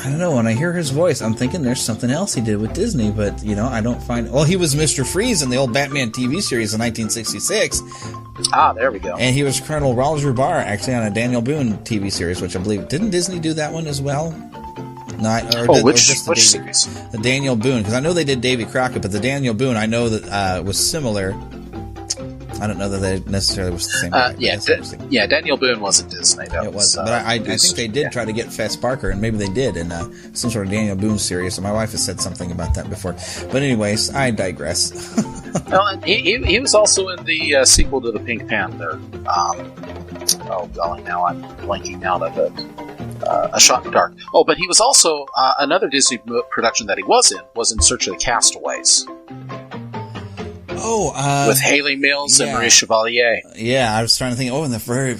Speaker 14: don't know, when I hear his voice I'm thinking there's something else he did with Disney, but I don't find. Well, he was Mr. Freeze in the old Batman TV series in 1966.
Speaker 19: There we go.
Speaker 14: And he was Colonel Roger Barr actually on a Daniel Boone TV series, which I believe didn't Disney do that one as well?
Speaker 19: Which series?
Speaker 14: The Daniel Boone, because I know they did Davy Crockett, but the Daniel Boone I know that was similar. I don't know that they necessarily was the same.
Speaker 19: Daniel Boone wasn't Disney.
Speaker 14: It was, but I think they did try to get Fess Parker, and maybe they did in some sort of Daniel Boone series. So my wife has said something about that before. But anyways, I digress.
Speaker 19: Well, and he was also in the sequel to the Pink Panther. oh golly, now I'm blanking out of it. A Shot in the Dark. Oh, but he was also another Disney production that he was In Search of the Castaways.
Speaker 14: Oh,
Speaker 19: with Haley Mills and Marie Chevalier.
Speaker 14: Yeah, I was trying to think. Oh, and the very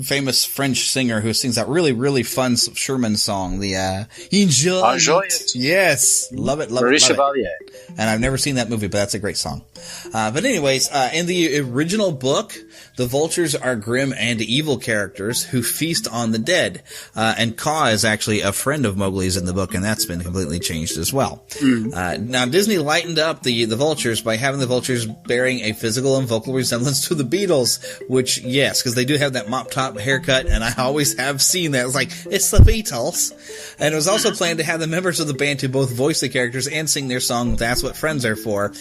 Speaker 14: famous French singer who sings that really, really fun Sherman song, the Enjoy It. Yes, love it, love
Speaker 19: Marie
Speaker 14: it, love
Speaker 19: Chevalier.
Speaker 14: it. And I've never seen that movie, but that's a great song. But anyways, in the original book, the vultures are grim and evil characters who feast on the dead. And Kaa is actually a friend of Mowgli's in the book, and that's been completely changed as well. Now, Disney lightened up the vultures by having the vultures bearing a physical and vocal resemblance to the Beatles, which, yes, because they do have that mop-top haircut, and I always have seen that. It's like, it's the Beatles. And it was also planned to have the members of the band to both voice the characters and sing their song, That's What Friends Are For.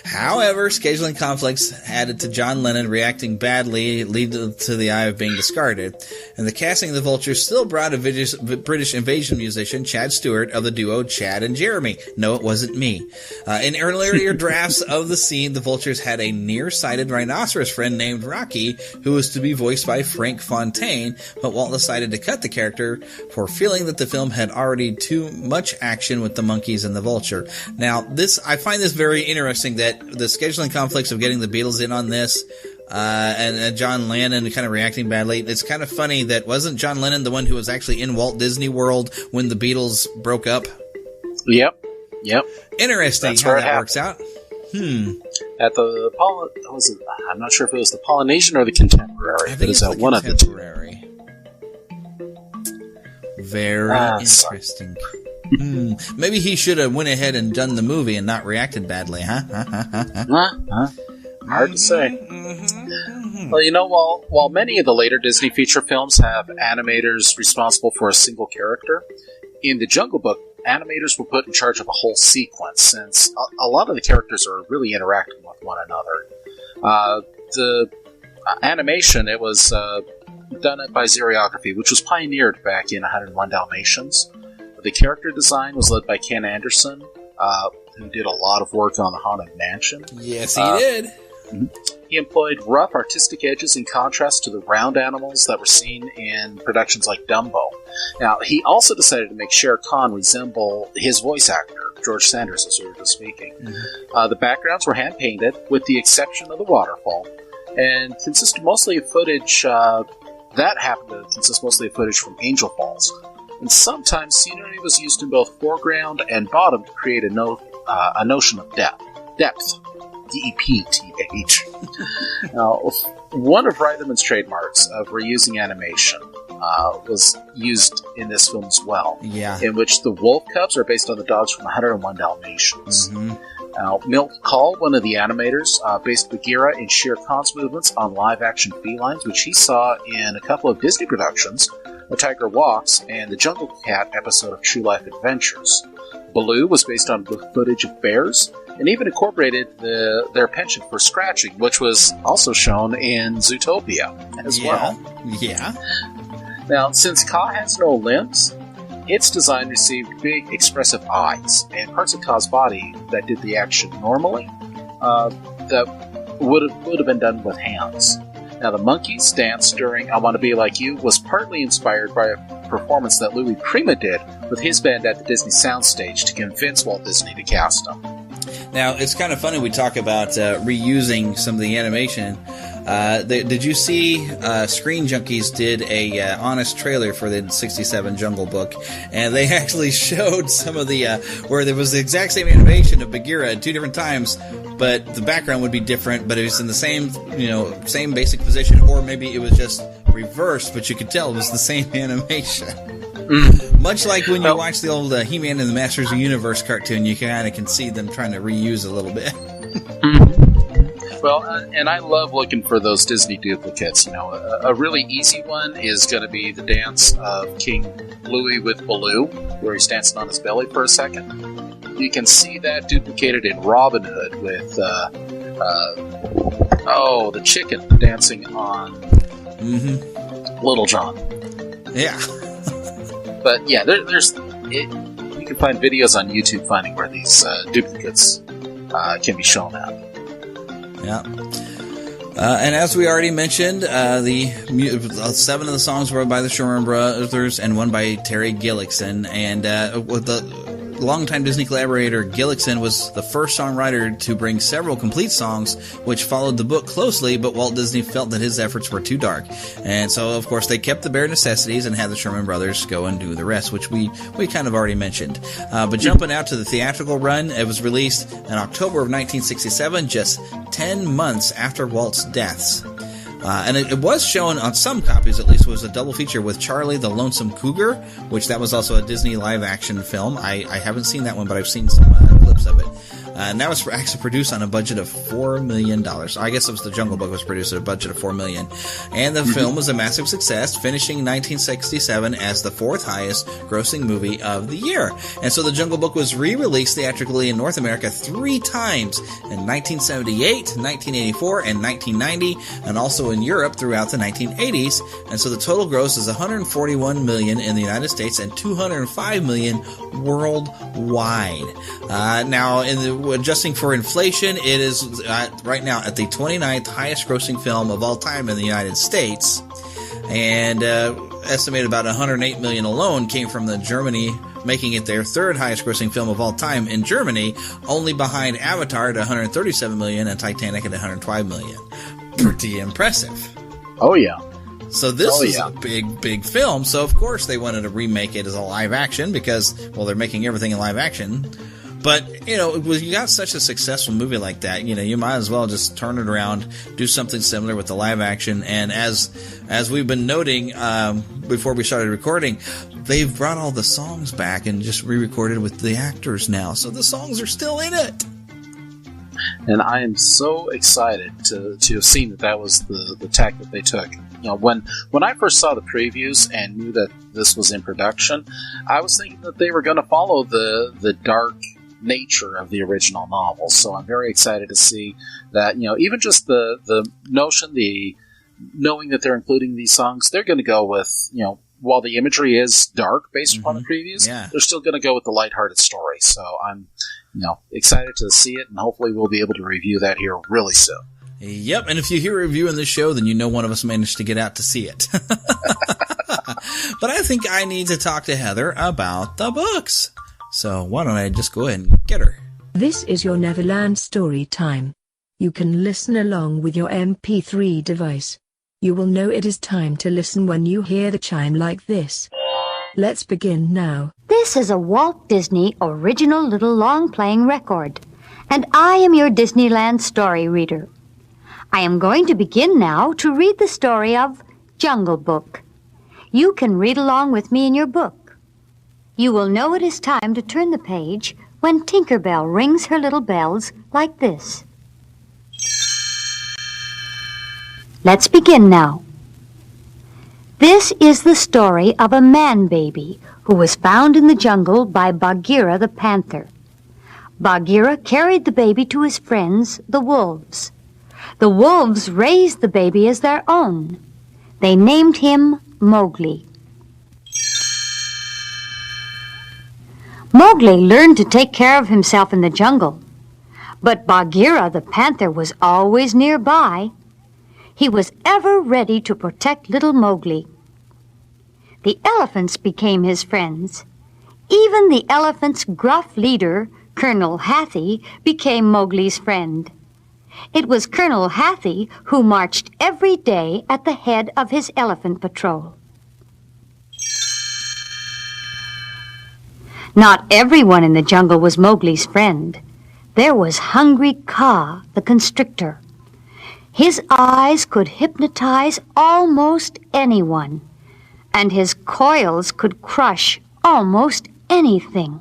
Speaker 14: However, scheduling conflicts added to John Lennon reacting badly, leading to the eye of being discarded. And the casting of the vultures still brought a British invasion musician, Chad Stewart, of the duo Chad and Jeremy. No, it wasn't me. In earlier drafts of the scene, the vultures had a nearsighted rhinoceros friend named Rocky, who was to be voiced by Frank Fontaine, but Walt decided to cut the character for feeling that the film had already too much action with the monkeys and the vulture. Now, I find this very interesting that the scheduling conflicts of getting the Beatles in on this, and John Lennon kind of reacting badly. It's kind of funny that wasn't John Lennon the one who was actually in Walt Disney World when the Beatles broke up?
Speaker 19: Yep.
Speaker 14: Interesting.
Speaker 19: That's
Speaker 14: how
Speaker 19: where
Speaker 14: that
Speaker 19: it
Speaker 14: works out.
Speaker 19: At the I'm not sure if it was the Polynesian or the Contemporary.
Speaker 14: I think it's the
Speaker 19: one
Speaker 14: Contemporary. Very interesting. Maybe he should have went ahead and done the movie and not reacted badly, huh?
Speaker 19: Hard to say. Well, you know, while many of the later Disney feature films have animators responsible for a single character, in the Jungle Book, animators were put in charge of a whole sequence, since a lot of the characters are really interacting with one another. The animation, it was done by Xeriography, which was pioneered back in 101 Dalmatians. The character design was led by Ken Anderson, who did a lot of work on the Haunted Mansion.
Speaker 14: Yes, he did.
Speaker 19: He employed rough artistic edges in contrast to the round animals that were seen in productions like Dumbo. Now, he also decided to make Shere Khan resemble his voice actor, George Sanders, as we were just speaking. The backgrounds were hand-painted, with the exception of the waterfall, and consisted mostly of footage from Angel Falls. And sometimes scenery was used in both foreground and bottom to create a notion of depth. D-E-P-T-H. Now, one of Reitman's trademarks of reusing animation was used in this film as well.
Speaker 14: Yeah.
Speaker 19: In which the wolf cubs are based on the dogs from 101 Dalmatians. Now, Milt Kahl, one of the animators, based Bagheera and Shere Khan's movements on live-action felines, which he saw in a couple of Disney productions, A Tiger Walks and the Jungle Cat episode of True Life Adventures. Baloo was based on footage of bears, and even incorporated their penchant for scratching, which was also shown in Zootopia as well.
Speaker 14: Yeah.
Speaker 19: Now, since Kaa has no limbs, its design received big, expressive eyes, and parts of Kaa's body that did the action normally that would have been done with hands. Now, the monkeys' dance during I Want to Be Like You was partly inspired by a performance that Louis Prima did with his band at the Disney Soundstage to convince Walt Disney to cast him.
Speaker 14: Now, it's kind of funny we talk about reusing some of the animation. Did you see Screen Junkies did a honest trailer for the 67 Jungle Book, and they actually showed some of the where there was the exact same animation of Bagheera at 2 different times, but the background would be different, but it was in the same same basic position, or maybe it was just reversed, but you could tell it was the same animation. Much like when you watch the old He-Man and the Masters of the Universe cartoon, you kind of can see them trying to reuse a little bit.
Speaker 19: Well, and I love looking for those Disney duplicates. A really easy one is going to be the dance of King Louie with Baloo, where he's dancing on his belly for a second. You can see that duplicated in Robin Hood with, the chicken dancing on Little John.
Speaker 14: Yeah.
Speaker 19: But yeah, you can find videos on YouTube finding where these duplicates can be shown at.
Speaker 14: Yeah. And as we already mentioned, 7 of the songs were by the Sherman Brothers and one by Terry Gillickson. And with the longtime Disney collaborator Gillickson was the first songwriter to bring several complete songs, which followed the book closely, but Walt Disney felt that his efforts were too dark. And so, of course, they kept the bare necessities and had the Sherman Brothers go and do the rest, which we kind of already mentioned. But jumping out to the theatrical run, it was released in October of 1967, just 10 months after Walt's deaths. And it was shown on some copies, at least. It was a double feature with Charlie the Lonesome Cougar, which that was also a Disney live-action film. I haven't seen that one, but I've seen some clips of it. And that was actually produced on a budget of $4 million. I guess it was the Jungle Book was produced at a budget of $4 million. And the film was a massive success, finishing 1967 as the 4th highest grossing movie of the year. And so the Jungle Book was re-released theatrically in North America 3 times in 1978, 1984, and 1990, and also in Europe throughout the 1980s. And so the total gross is $141 million in the United States and $205 million worldwide. Now, adjusting for inflation, it is right now at the 29th highest grossing film of all time in the United States, and estimated about $108 million alone came from Germany, making it their 3rd highest grossing film of all time in Germany, only behind Avatar at $137 million and Titanic at $112 million. Pretty impressive.
Speaker 19: Oh yeah.
Speaker 14: So this is a big film, so of course they wanted to remake it as a live action because, well, they're making everything in live action. But, when you got such a successful movie like that, you might as well just turn it around, do something similar with the live action. And as we've been noting before we started recording, they've brought all the songs back and just re-recorded with the actors now. So the songs are still in it.
Speaker 19: And I am so excited to have seen that was the tack that they took. When I first saw the previews and knew that this was in production, I was thinking that they were going to follow the dark nature of the original novel. So I'm very excited to see that, even just the notion, the knowing that they're including these songs, they're going to go with, while the imagery is dark based upon the previews, they're still going to go with the lighthearted story. So I'm, excited to see it, and hopefully we'll be able to review that here really soon.
Speaker 14: Yep, and if you hear a review in this show, then one of us managed to get out to see it. But I think I need to talk to Heather about the books. So why don't I just go ahead and get her?
Speaker 12: This is your Neverland story time. You can listen along with your MP3 device. You will know it is time to listen when you hear the chime like this. Let's begin now.
Speaker 6: This is a Walt Disney original little long-playing record, and I am your Disneyland story reader. I am going to begin now to read the story of Jungle Book. You can read along with me in your book. You will know it is time to turn the page when Tinker Bell rings her little bells like this. Let's begin now. This is the story of a man-baby who was found in the jungle by Bagheera the panther. Bagheera carried the baby to his friends, the wolves. The wolves raised the baby as their own. They named him Mowgli. Mowgli learned to take care of himself in the jungle, but Bagheera the panther was always nearby. He was ever ready to protect little Mowgli. The elephants became his friends. Even the elephants' gruff leader, Colonel Hathi, became Mowgli's friend. It was Colonel Hathi who marched every day at the head of his elephant patrol. Not everyone in the jungle was Mowgli's friend. There was Hungry Kaa, the constrictor. His eyes could hypnotize almost anyone, and his coils could crush almost anything.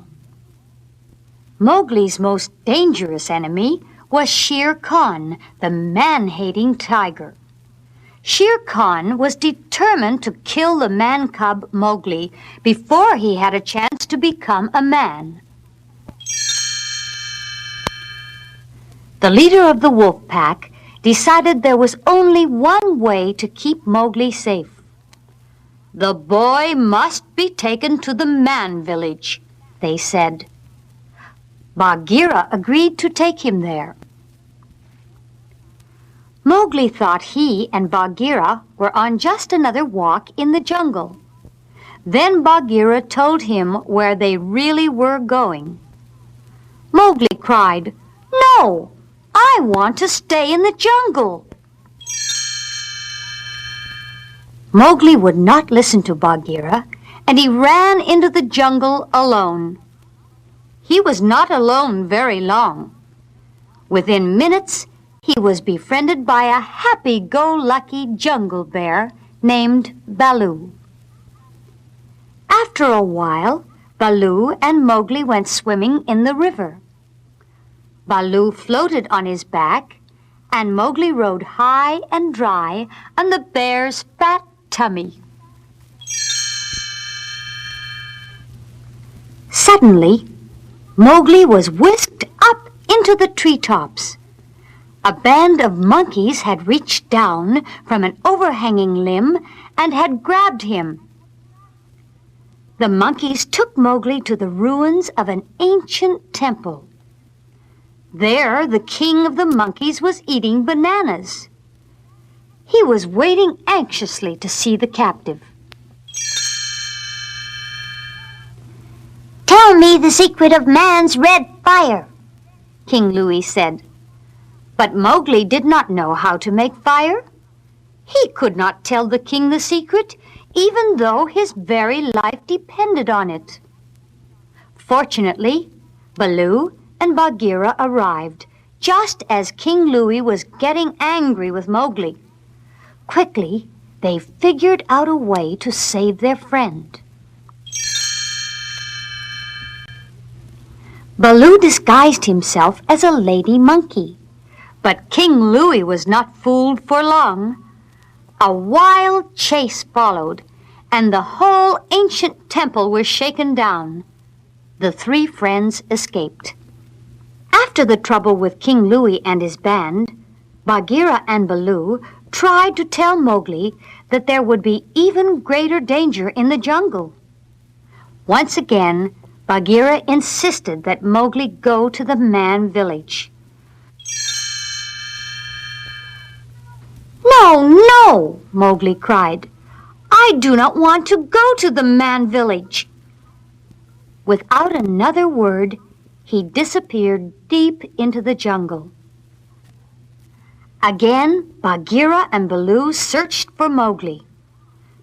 Speaker 6: Mowgli's most dangerous enemy was Shere Khan, the man-hating tiger. Shere Khan was determined to kill the man-cub Mowgli before he had a chance to become a man. The leader of the wolf pack decided there was only one way to keep Mowgli safe. The boy must be taken to the man village, they said. Bagheera agreed to take him there. Mowgli thought he and Bagheera were on just another walk in the jungle. Then Bagheera told him where they really were going. Mowgli cried, "No! I want to stay in the jungle!" Mowgli would not listen to Bagheera, and he ran into the jungle alone. He was not alone very long. Within minutes, he was befriended by a happy-go-lucky jungle bear named Baloo. After a while, Baloo and Mowgli went swimming in the river. Baloo floated on his back, and Mowgli rode high and dry on the bear's fat tummy. Suddenly, Mowgli was whisked up into the treetops. A band of monkeys had reached down from an overhanging limb and had grabbed him. The monkeys took Mowgli to the ruins of an ancient temple. There, the king of the monkeys was eating bananas. He was waiting anxiously to see the captive.
Speaker 10: "Tell me the secret of man's red fire," King Louie said.
Speaker 6: But Mowgli did not know how to make fire. He could not tell the king the secret, even though his very life depended on it. Fortunately, Baloo and Bagheera arrived just as King Louie was getting angry with Mowgli. Quickly, they figured out a way to save their friend. Baloo disguised himself as a lady monkey, but King Louie was not fooled for long. A wild chase followed, and the whole ancient temple was shaken down. The three friends escaped. After the trouble with King Louie and his band, Bagheera and Baloo tried to tell Mowgli that there would be even greater danger in the jungle. Once again, Bagheera insisted that Mowgli go to the man village. "No, no!" Mowgli cried. "I do not want to go to the man village." Without another word, he disappeared deep into the jungle. Again, Bagheera and Baloo searched for Mowgli.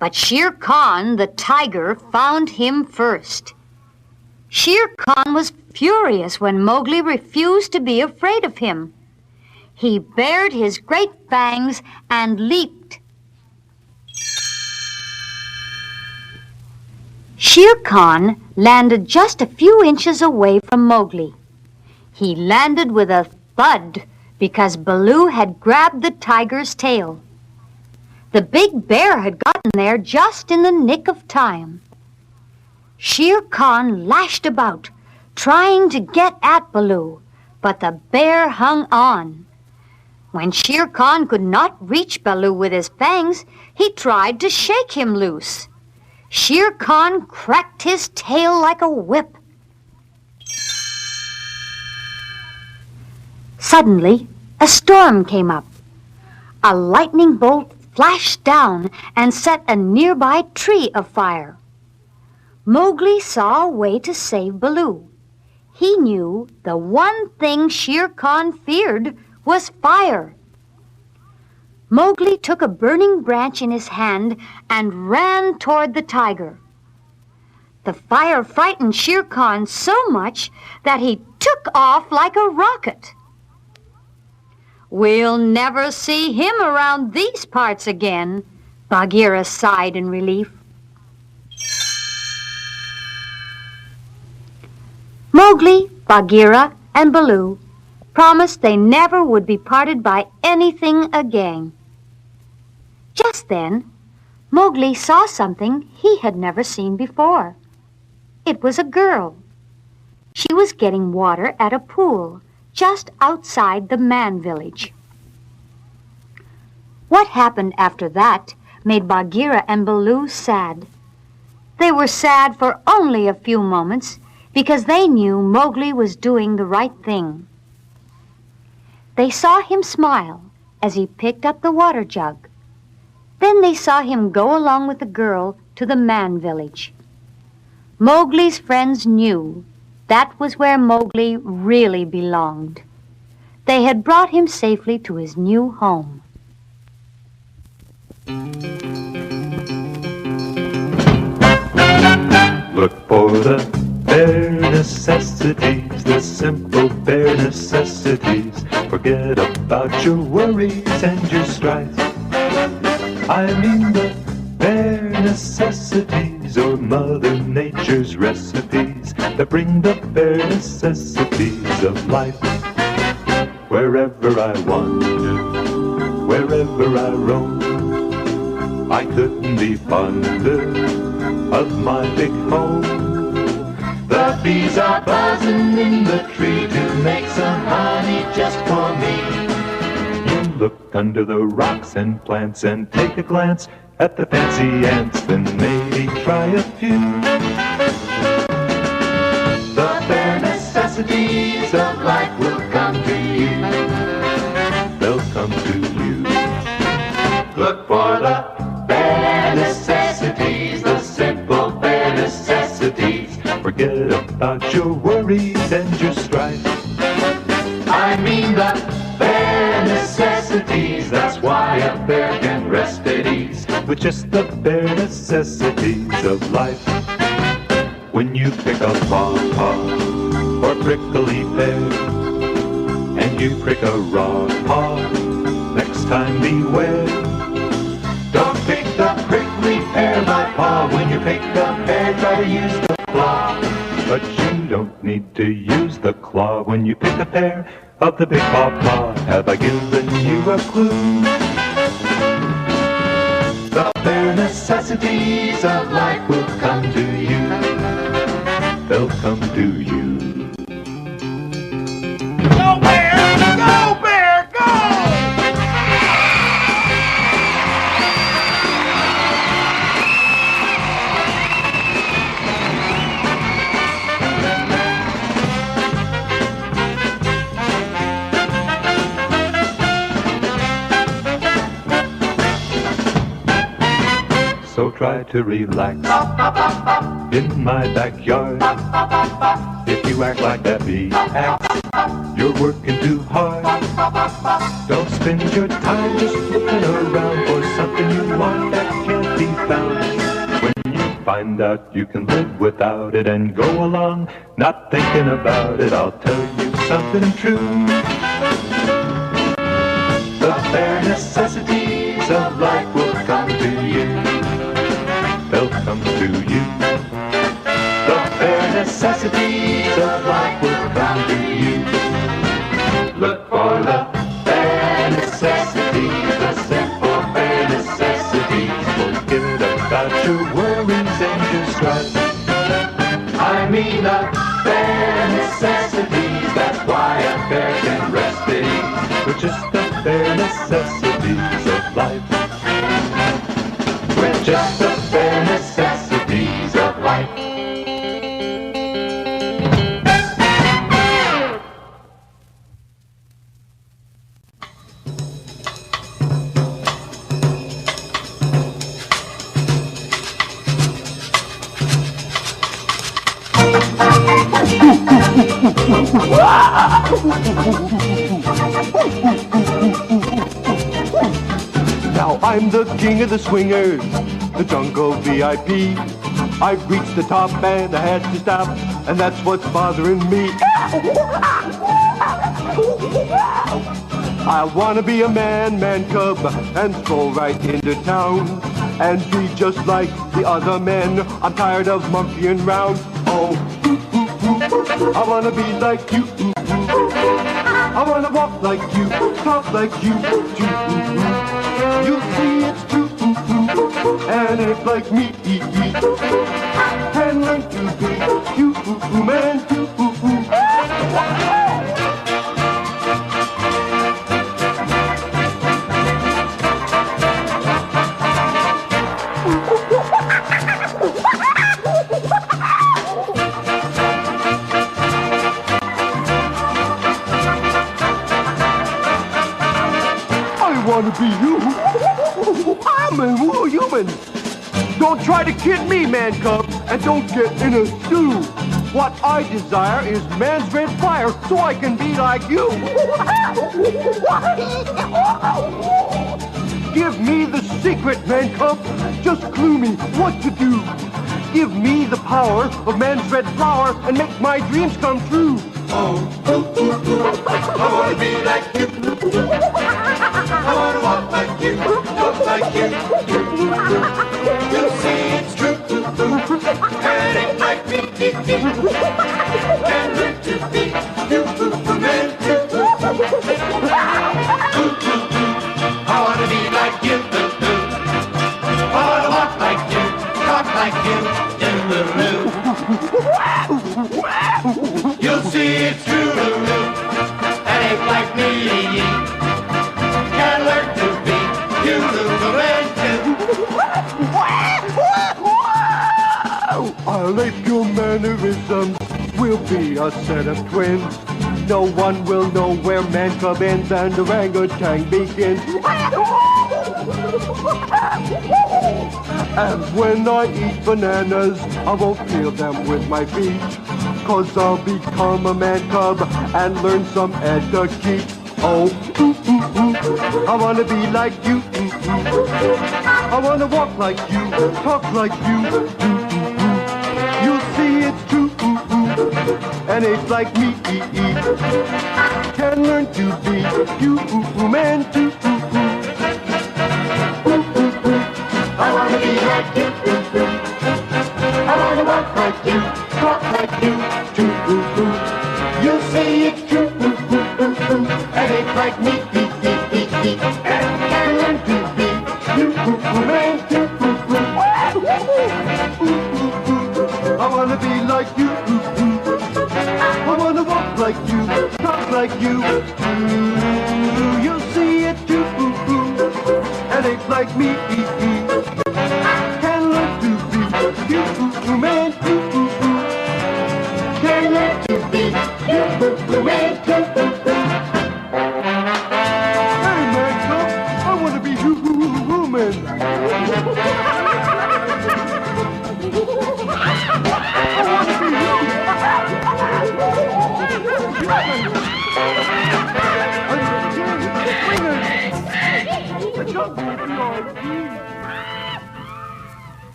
Speaker 6: But Shere Khan, the tiger, found him first. Shere Khan was furious when Mowgli refused to be afraid of him. He bared his great fangs and leaped. Shere Khan landed just a few inches away from Mowgli. He landed with a thud because Baloo had grabbed the tiger's tail. The big bear had gotten there just in the nick of time. Shere Khan lashed about, trying to get at Baloo, but the bear hung on. When Shere Khan could not reach Baloo with his fangs, he tried to shake him loose. Shere Khan cracked his tail like a whip. Suddenly, a storm came up. A lightning bolt flashed down and set a nearby tree afire. Mowgli saw a way to save Baloo. He knew the one thing Shere Khan feared was fire. Mowgli took a burning branch in his hand and ran toward the tiger. The fire frightened Shere Khan so much that he took off like a rocket. "We'll never see him around these parts again," Bagheera sighed in relief. Mowgli, Bagheera, and Baloo promised they never would be parted by anything again. Just then, Mowgli saw something he had never seen before. It was a girl. She was getting water at a pool just outside the man village. What happened after that made Bagheera and Baloo sad. They were sad for only a few moments because they knew Mowgli was doing the right thing. They saw him smile as he picked up the water jug. Then they saw him go along with the girl to the man village. Mowgli's friends knew that was where Mowgli really belonged. They had brought him safely to his new home.
Speaker 13: Look for the bare necessities, the simple bare necessities. Forget about your worries and your strife. I mean the bare necessities, or Mother Nature's recipes that bring the bare necessities of life. Wherever I wander, wherever I roam, I couldn't be fonder of my big home. The bees are buzzing in the tree to make some honey just for me. You look under the rocks and plants and take a glance at the fancy ants, then maybe try a few. The bare necessities of life will come to you. They'll come to you. Look for the bare necessities, the simple bare necessities. Forget about your worries and your strife. I mean the bare necessities. That's why a bear can rest at ease with just the bare necessities of life. When you pick a pawpaw or prickly pear, and you prick a raw paw, next time beware. Don't pick the prickly pear by paw. When you pick the pear, try to use the claw. But you don't need to use the claw when you pick a pear of the big pawpaw. Have I given you a clue? The bare necessities of life will come to you. They'll come to you.
Speaker 16: Go bear! Go bear! Go!
Speaker 13: So try to relax in my backyard. If you act like that bee acts, you're working too hard. Don't spend your time just looking around for something you want that can't be found. When you find out you can live without it and go along not thinking about it, I'll tell you something true. The bare necessities of life will come to you. They'll come to you. The bare necessities of life will come to you. Look for the bare necessities, the simple bare necessities. Forget about your worries and your strife. I mean the bare necessities. That's why a bear can rest at ease with just the bare necessities of life. With just the bare necessities of life.
Speaker 22: Now I'm the king of the swingers, the jungle VIP. I've reached the top and I had to stop, and that's what's bothering me. I wanna be a man cub, and stroll right into town, and be just like the other men. I'm tired of monkeying round. Oh, I wanna be like you. I wanna walk like you, talk like you too. You see it's true, and it's like me. And learn to be human too. be you. I'm a human. Don't try to kid me, man cub, and don't get in a stew. What I desire is man's red fire, so I can be like you. Give me the secret, man cub. Just clue me what to do. Give me the power of man's red flower and make my dreams come true. Oh, I wanna be like you. I wanna walk like you, talk like you. You see it's true, and ain't like me. And learn to be you, man too. I wanna be like you. I wanna walk like you, talk like you. You'll see it's true, and ain't like me. Can learn to be you, man too. I'll ape your mannerisms. We'll be a set of twins. No one will know where man cub ends and orangutan begins. And when I eat bananas, I won't peel them with my feet. 'Cause I'll become a man cub and learn some etiquette. Oh, I wanna be like you. I wanna walk like you, talk like you. You'll see it's true, and it's like me. Can learn to be you, man too. I wanna be like you. I wanna walk like you, talk like you. You'll see it's true, and it's like me. And can learn to be you, man too. I wanna be like you. I wanna walk like you, talk like you. You'll see it too, and it's like me. Can learn to be you, man too. Can learn to be you, man too. Hey, man, cub, I wanna be human.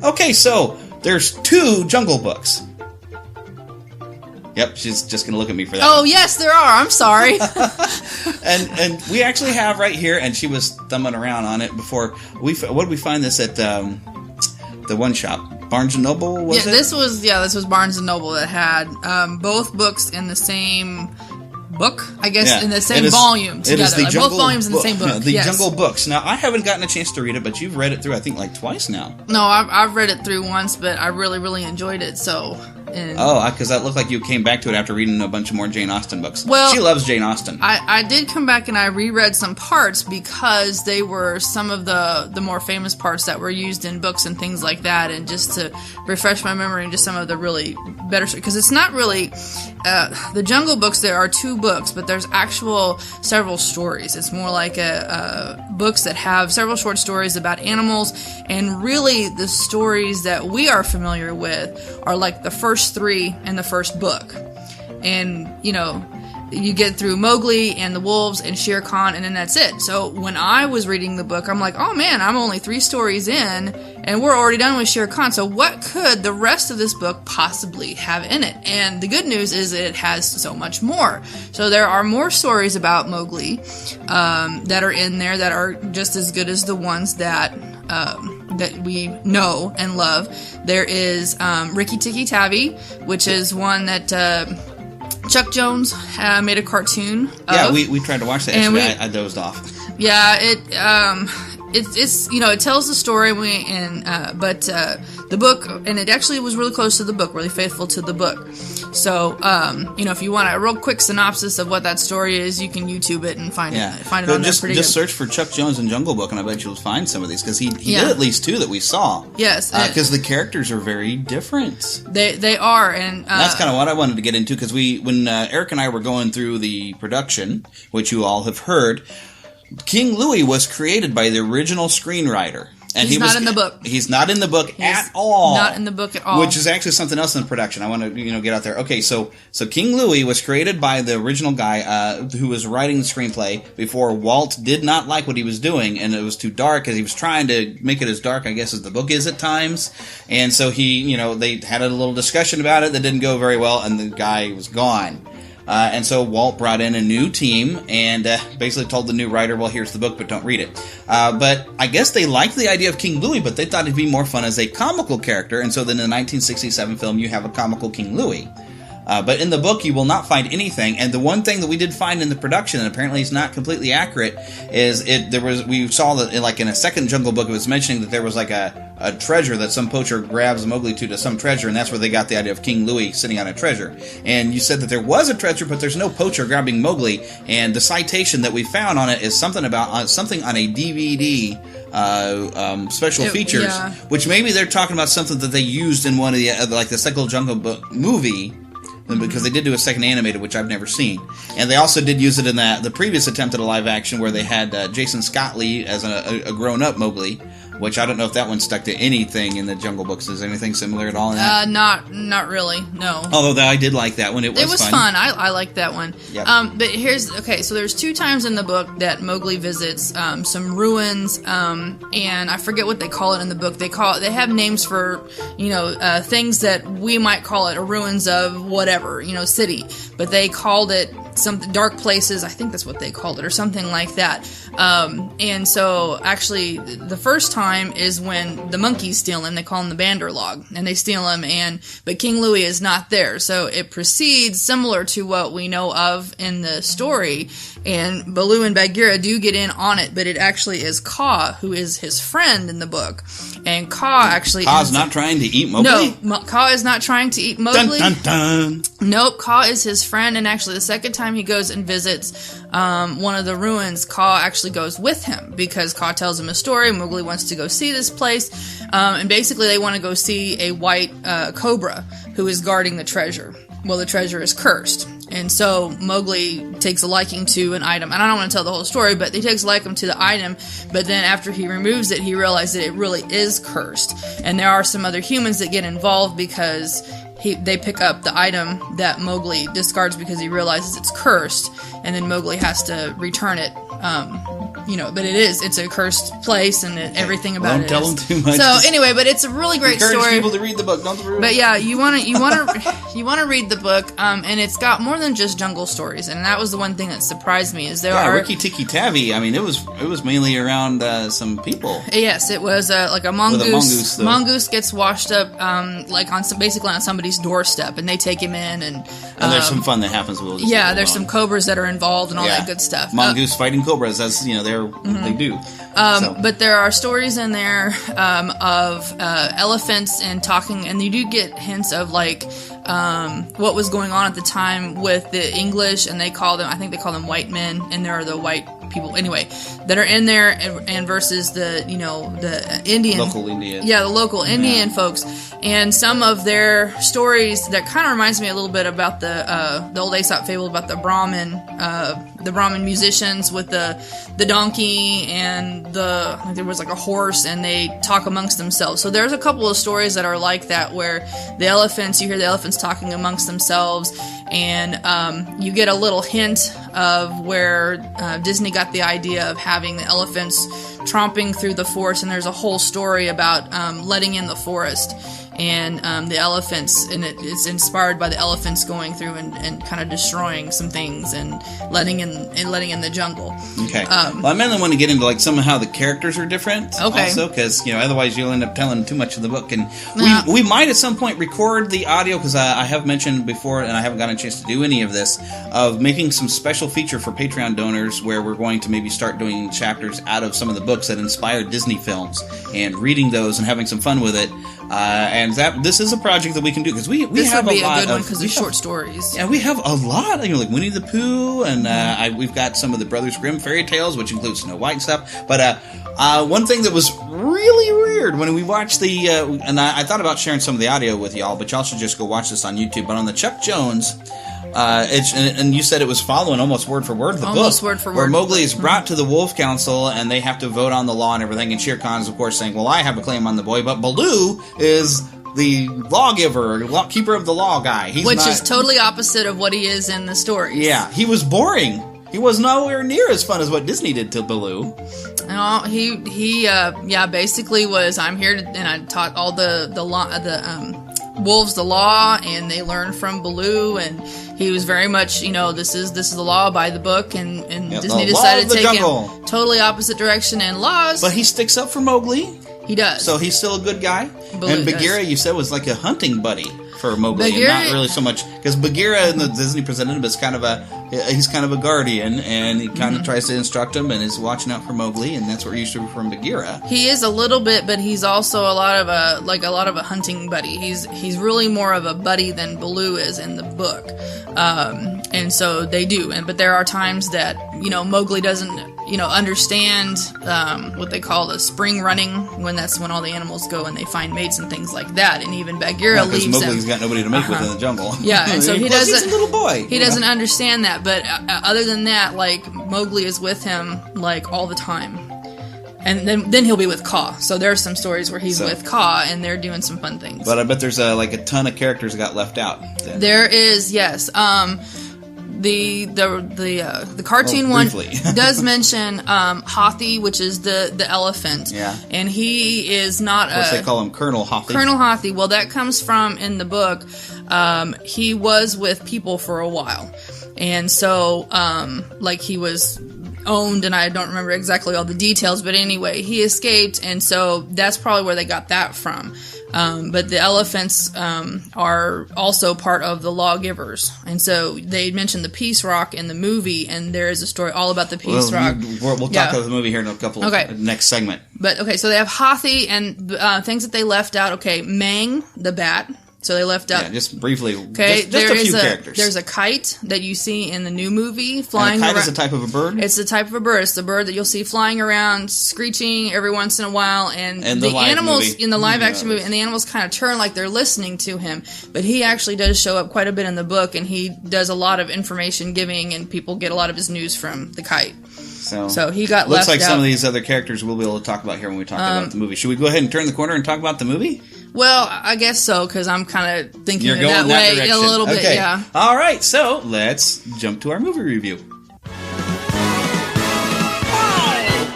Speaker 14: Okay, so there's 2 Jungle Books. Yep, she's just going to look at me for that.
Speaker 8: Oh, yes, there are. I'm sorry.
Speaker 14: and we actually have right here, and she was thumbing around on it before. What did we find this at the one shop? Barnes & Noble, was it?
Speaker 8: This was Barnes & Noble that had both books in the same book, I guess, in the same volume together.
Speaker 14: It is the
Speaker 8: like both volumes in the same book.
Speaker 14: The Jungle Books. Now, I haven't gotten a chance to read it, but you've read it through, I think, like twice now.
Speaker 8: No, I've read it through once, but I really, really enjoyed it, so...
Speaker 14: because that looked like you came back to it after reading a bunch of more Jane Austen books.
Speaker 8: Well,
Speaker 14: she loves Jane Austen.
Speaker 8: I did come back and I reread some parts because they were some of the more famous parts that were used in books and things like that, and just to refresh my memory and just some of the really better... Because it's not really... the Jungle Books, there are 2 books, but there's several stories. It's more like books that have several short stories about animals, and really the stories that we are familiar with are like the first 3 in the first book. And, you get through Mowgli and the wolves and Shere Khan, and then that's it. So when I was reading the book, I'm like, oh man, I'm only 3 stories in, and we're already done with Shere Khan. So what could the rest of this book possibly have in it? And the good news is it has so much more. So there are more stories about Mowgli that are in there that are just as good as the ones that we know and love. There is Rikki Tikki Tavi, which is one that Chuck Jones made a cartoon of.
Speaker 14: Yeah, we tried to watch that yesterday. I dozed off. Yeah,
Speaker 8: it's it tells the story, but the book, and it actually was really close to the book, really faithful to the book. So, if you want a real quick synopsis of what that story is, you can YouTube it and find it on there pretty
Speaker 14: just
Speaker 8: good.
Speaker 14: search for Chuck Jones and Jungle Book, and I bet you'll find some of these, because he did at least 2 that we saw.
Speaker 8: Yes.
Speaker 14: Because the characters are very different.
Speaker 8: They are, and
Speaker 14: that's kind of what I wanted to get into, because when Eric and I were going through the production, which you all have heard, King Louis was created by the original screenwriter. And
Speaker 8: he's not in the book.
Speaker 14: He's not in the book at all.
Speaker 8: Not in the book at all.
Speaker 14: Which is actually something else in the production. I want to get out there. Okay, so King Louis was created by the original guy who was writing the screenplay before Walt did not like what he was doing, and it was too dark, because he was trying to make it as dark, I guess, as the book is at times. And so they had a little discussion about it that didn't go very well, and the guy was gone. And so Walt brought in a new team and basically told the new writer, well, here's the book, but don't read it. But I guess they liked the idea of King Louis, but they thought it'd be more fun as a comical character, and so then in the 1967 film, you have a comical King Louis. But in the book, you will not find anything. And the one thing that we did find in the production, and apparently it's not completely accurate, is we saw that like in a second Jungle Book, it was mentioning that there was like a treasure that some poacher grabs Mowgli to some treasure, and that's where they got the idea of King Louis sitting on a treasure. And you said that there was a treasure, but there's no poacher grabbing Mowgli. And the citation that we found on it is something about something on a DVD. Special features, which maybe they're talking about something that they used in one of the like the Second Jungle Book movie, because they did do a second animated, which I've never seen, and they also did use it in the previous attempt at a live action where they had Jason Scott Lee as a grown up Mowgli, which I don't know if that one stuck to anything in the Jungle Books. Is there anything similar at all in that?
Speaker 8: Not really, no.
Speaker 14: Although I did like that one. It was
Speaker 8: fun. I liked that one.
Speaker 14: Yep.
Speaker 8: But so there's 2 times in the book that Mowgli visits some ruins, and I forget what they call it in the book. They have names for, things that we might call it ruins of whatever, city, but they called it something dark places. I think that's what they called it, or something like that. And so actually the first time is when the monkeys steal him. They call him the Banderlog, and they steal him, but King Louis is not there. So it proceeds similar to what we know of in the story, and Baloo and Bagheera do get in on it, but it actually is Kaa who is his friend in the book. And Kaa's
Speaker 14: not trying to eat Mowgli?
Speaker 8: No, Kaa is not trying to eat Mowgli.
Speaker 14: Dun, dun, dun.
Speaker 8: Nope, Kaa is his friend, and actually the second time he goes and visits one of the ruins, Kaa actually goes with him, because Kaa tells him a story. Mowgli wants to go see this place, and basically they want to go see a white cobra who is guarding the treasure. Well, the treasure is cursed. And so Mowgli takes a liking to an item. And I don't want to tell the whole story, but he takes a liking to the item. But then after he removes it, he realizes that it really is cursed. And there are some other humans that get involved because they pick up the item that Mowgli discards because he realizes it's cursed. And then Mowgli has to return it. But it's a cursed place, and everything about it is.
Speaker 14: Don't tell them too much.
Speaker 8: So anyway, but it's a really great story.
Speaker 14: Encourage people to read the book. Don't ruin it.
Speaker 8: But yeah, you want to read the book, and it's got more than just jungle stories, and that was the one thing that surprised me. Is there are
Speaker 14: Rikki Tikki Tavi. I mean, it was mainly around some people.
Speaker 8: Yes, it was like a mongoose.
Speaker 14: With a mongoose, though.
Speaker 8: Mongoose gets washed up basically on somebody's doorstep, and they take him in, and
Speaker 14: there's some fun that happens with it.
Speaker 8: Yeah, there's some cobras that are involved and all that good stuff.
Speaker 14: Mongoose fighting cobras, as they do.
Speaker 8: But there are stories in there of elephants and talking, and you do get hints of what was going on at the time with the English, and I think they call them white men, and there are the white people anyway that are in there, and versus the Indian
Speaker 14: local Indian,
Speaker 8: the local Indian folks, and some of their stories that kind of reminds me a little bit about the old Aesop fable about the Brahmin musicians with the donkey and I think there was like a horse, and they talk amongst themselves. So there's a couple of stories that are like that where you hear the elephants talking amongst themselves, and you get a little hint of where Disney got the idea of having the elephants tromping through the forest, and there's a whole story about letting in the forest. And the elephants, and it's inspired by the elephants going through and kind of destroying some things and letting in the jungle.
Speaker 14: Okay. Well, I mainly want to get into some of how the characters are different.
Speaker 8: Okay.
Speaker 14: Also, because otherwise you'll end up telling too much of the book. And we might at some point record the audio, because I have mentioned before, and I haven't gotten a chance to do any of this, of making some special feature for Patreon donors where we're going to maybe start doing chapters out of some of the books that inspired Disney films and reading those and having some fun with it. And this is a project that we can do because we
Speaker 8: This
Speaker 14: have
Speaker 8: would be
Speaker 14: a lot
Speaker 8: good one
Speaker 14: of
Speaker 8: because of short stories.
Speaker 14: Yeah, we have a lot, like Winnie the Pooh, and we've got some of the Brothers Grimm fairy tales, which includes Snow White and stuff. But one thing that was really weird when we watched and I thought about sharing some of the audio with y'all, but y'all should just go watch this on YouTube. But on the Chuck Jones, and you said it was following almost word for word the
Speaker 8: almost
Speaker 14: book,
Speaker 8: word for
Speaker 14: where
Speaker 8: word.
Speaker 14: Mowgli is brought to the Wolf Council, and they have to vote on the law and everything. And Shere Khan is, of course, saying, "Well, I have a claim on the boy," but Baloo is the lawgiver, keeper of the law guy.
Speaker 8: Which is totally opposite of what he is in the stories.
Speaker 14: Yeah, he was boring. He was nowhere near as fun as what Disney did to Baloo.
Speaker 8: No, he basically was. I'm here and I taught all the wolves the law, and they learned from Baloo, and he was very much, this is the law by the book, and Disney decided to take him totally opposite direction and laws.
Speaker 14: But he sticks up for Mowgli.
Speaker 8: He does.
Speaker 14: So he's still a good guy.
Speaker 8: Baloo
Speaker 14: and Bagheera,
Speaker 8: does.
Speaker 14: you said, was like a hunting buddy for Mowgli, and not really so much because Bagheera in the Disney presented him as he's kind of a guardian, and he kind of tries to instruct him and is watching out for Mowgli, and that's what we're used to from Bagheera.
Speaker 8: He is a little bit, but he's also a lot of a hunting buddy. He's really more of a buddy than Baloo is in the book, and so they do. But there are times that Mowgli doesn't understand what they call the spring running, when that's when all the animals go and they find mates and things like that, and even Bagheera leaves him.
Speaker 14: Mowgli's got nobody to mate with in the jungle.
Speaker 8: Yeah, and so he doesn't.
Speaker 14: He's a little boy.
Speaker 8: He doesn't understand that, but other than that, Mowgli is with him all the time, and then he'll be with Kaa. So there are some stories where he's with Kaa, and they're doing some fun things.
Speaker 14: But I bet there's a ton of characters that got left out. Then.
Speaker 8: There is, yes. The cartoon one does mention Hathi, which is the elephant.
Speaker 14: Yeah.
Speaker 8: And he is not
Speaker 14: of course, they call him Colonel Hathi.
Speaker 8: Colonel Hathi. Well, that comes from, in the book, he was with people for a while. And so, he was owned, and I don't remember exactly all the details, but anyway, he escaped, and so that's probably where they got that from. But the elephants are also part of the lawgivers, and so they mentioned the Peace Rock in the movie, and there is a story all about the Peace Rock.
Speaker 14: We'll talk about the movie here in a couple of next segment.
Speaker 8: But okay, so they have Hathi and things that they left out. Okay, Mang the bat. So they left out.
Speaker 14: Yeah, just briefly.
Speaker 8: Okay,
Speaker 14: just a few characters.
Speaker 8: There's a kite that you see in the new movie flying around.
Speaker 14: And a kite is a type of a bird?
Speaker 8: It's a type of a bird. It's the bird that you'll see flying around, screeching every once in a while. And the animals movie. In the live action movie, and the animals kind of turn like they're listening to him. But he actually does show up quite a bit in the book, and he does a lot of information giving, and people get a lot of his news from the kite. So he got left out.
Speaker 14: Looks like some of these other characters we'll be able to talk about here when we talk about the movie. Should we go ahead and turn the corner and talk about the movie?
Speaker 8: Well, I guess so, because I'm kind of thinking
Speaker 14: You're
Speaker 8: in
Speaker 14: going
Speaker 8: that way
Speaker 14: direction.
Speaker 8: a little bit,
Speaker 14: okay.
Speaker 8: yeah.
Speaker 14: All right, so let's jump to our movie review.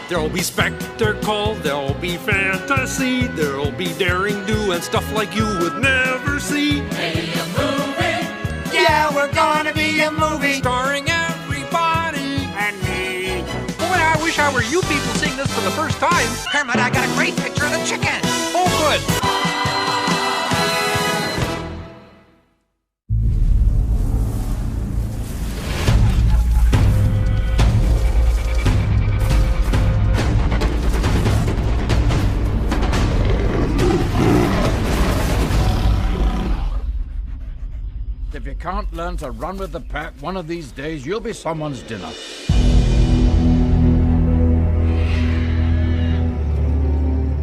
Speaker 4: There'll be spectacle, there'll be fantasy, there'll be daring do and stuff like you would never see.
Speaker 18: Hey, a movie! Yeah, we're gonna be a movie!
Speaker 4: Starring everybody and me. Boy, I wish I were you people seeing this for the first time.
Speaker 18: Hermit, I got a great picture of the chicken!
Speaker 4: Oh, good!
Speaker 15: If you can't learn to run with the pack, one of these days you'll be someone's dinner.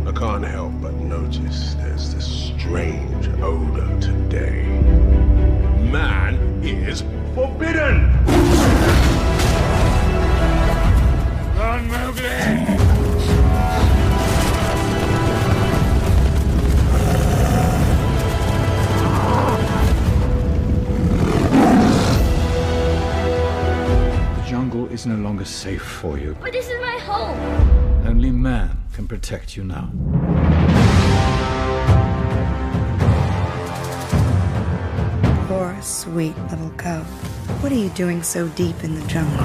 Speaker 5: I can't help but notice there's this strange odor today. Man is forbidden! Run, Mowgli!
Speaker 15: Jungle is no longer safe for you.
Speaker 20: But this is my home.
Speaker 15: Only man can protect you now.
Speaker 23: Poor, sweet little cub. What are you doing so deep in the jungle?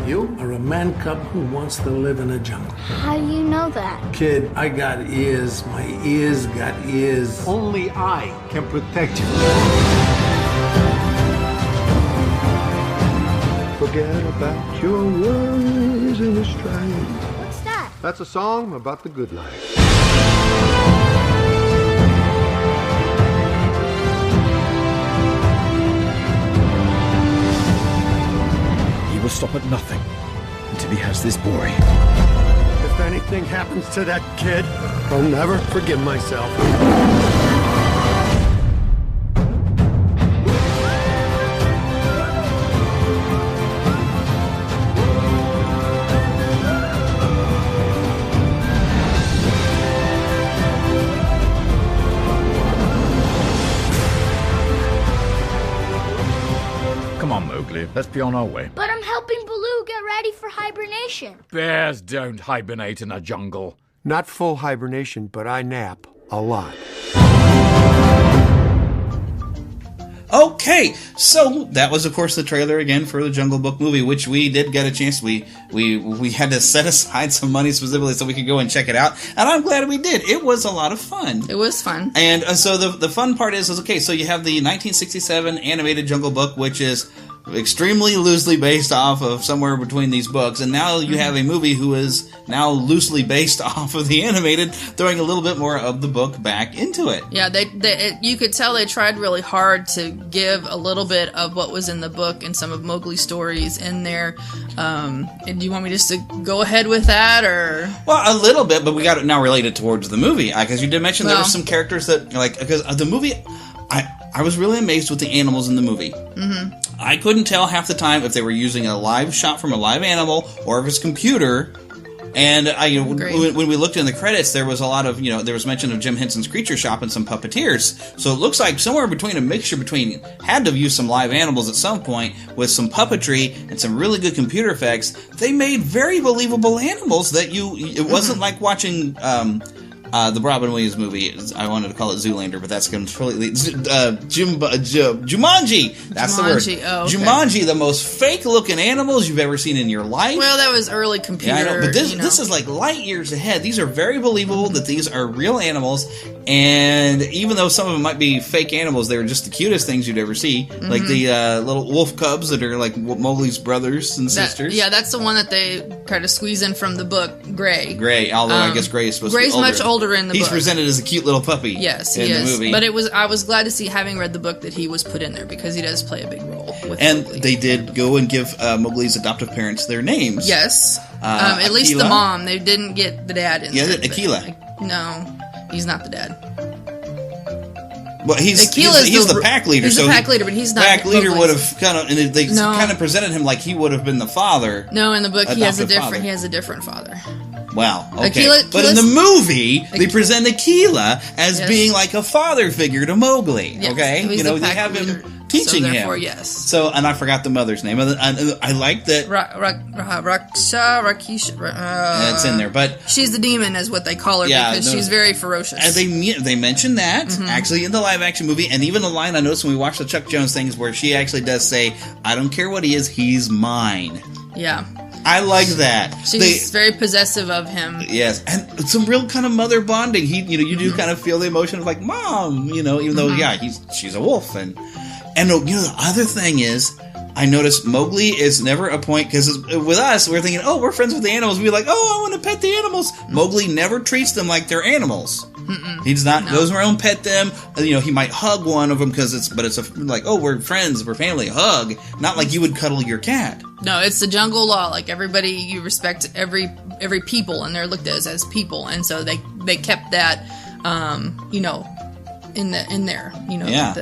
Speaker 21: You are a man cub who wants to live in a jungle.
Speaker 20: How do you know that?
Speaker 21: Kid, I got ears. My ears got ears.
Speaker 15: Only I can protect you.
Speaker 22: Forget about your worries and the strife.
Speaker 20: What's that?
Speaker 22: That's a song about the good life.
Speaker 15: stop at nothing until he has this boy.
Speaker 21: If anything happens to that kid, I'll never forgive myself.
Speaker 15: Come on, Mowgli. Let's be on our way.
Speaker 3: But I'm helping Baloo get ready for hibernation.
Speaker 15: Bears don't hibernate in a jungle.
Speaker 21: Not full hibernation, but I nap a lot.
Speaker 14: Okay, so that was, of course, the trailer again for the Jungle Book movie, which we did get a chance. We had to set aside some money specifically so we could go and check it out, and I'm glad we did. It was a lot of fun.
Speaker 8: It was fun.
Speaker 14: And so the fun part is okay, so you have the 1967 animated Jungle Book, which is extremely loosely based off of somewhere between these books, and now you have a movie who is now loosely based off of the animated, throwing a little bit more of the book back into it.
Speaker 8: Yeah, you could tell they tried really hard to give a little bit of what was in the book and some of Mowgli's stories in there. And do you want me just to go ahead with that, or?
Speaker 14: Well, a little bit, but we got it now related towards the movie, because you did mention there were some characters that, like, because the movie, I was really amazed with the animals in the movie. Mm-hmm. I couldn't tell half the time if they were using a live shot from a live animal or if it's computer. And when we looked in the credits, there was a lot of, there was mention of Jim Henson's Creature Shop and some puppeteers. So it looks like somewhere between a mixture between, had to have used some live animals at some point with some puppetry and some really good computer effects. They made very believable animals that it wasn't like watching, the Robin Williams movie. I wanted to call it Zoolander, but that's completely Jumanji. That's the word.
Speaker 8: Oh, okay.
Speaker 14: Jumanji, the most fake-looking animals you've ever seen in your life.
Speaker 8: Well, that was early computer.
Speaker 14: Yeah, I know, but this is like light years ahead. These are very believable that these are real animals, and even though some of them might be fake animals, they're just the cutest things you'd ever see, like the little wolf cubs that are like Mowgli's brothers and sisters.
Speaker 8: Yeah, that's the one that they try to squeeze in from the book, Gray.
Speaker 14: Although I guess Gray is supposed to be older.
Speaker 8: Gray's much older in the book.
Speaker 14: He's presented as a cute little puppy.
Speaker 8: Yes,
Speaker 14: in
Speaker 8: he
Speaker 14: the
Speaker 8: is.
Speaker 14: movie.
Speaker 8: But I was glad to see, having read the book, that he was put in there because he does play a big role with
Speaker 14: and
Speaker 8: Mowgli.
Speaker 14: They did go and give Mowgli's adoptive parents their names.
Speaker 8: Yes. At least the mom. They didn't get the dad in there.
Speaker 14: Yeah, Akela.
Speaker 8: No, he's not the dad.
Speaker 14: Well, he's the pack leader.
Speaker 8: He's the pack leader, but he's not.
Speaker 14: Pack leader would have kind of, and they kind of presented him like he would have been the father.
Speaker 8: No, in the book he has a different
Speaker 14: father.
Speaker 8: father.
Speaker 14: Wow. Okay. But in the movie, they present Akela as being like a father figure to Mowgli.
Speaker 8: Yes.
Speaker 14: Okay,
Speaker 8: He's
Speaker 14: they have him teaching him.
Speaker 8: Yes.
Speaker 14: So, and I forgot the mother's name. I like that.
Speaker 8: Rakisha.
Speaker 14: It's in there, but
Speaker 8: she's the demon, is what they call her, because she's very ferocious.
Speaker 14: And they mentioned that actually in the live action movie, and even the line I noticed when we watched the Chuck Jones things, where she actually does say, "I don't care what he is, he's mine."
Speaker 8: Yeah.
Speaker 14: I like that.
Speaker 8: She's very possessive of him.
Speaker 14: Yes, and some real kind of mother bonding. You do kind of feel the emotion of like mom, even though she's a wolf, and the other thing is, I noticed Mowgli is never a point, because with us we're thinking, oh, we're friends with the animals. We're like, oh, I want to pet the animals. Mowgli never treats them like they're animals. He's not goes around and pet them. He might hug one of them because it's like, oh, we're friends, we're family, hug. Not like you would cuddle your cat.
Speaker 8: No, it's the jungle law. Like, everybody, you respect every people, and they're looked at as people, and so they kept that, in there.
Speaker 14: Yeah.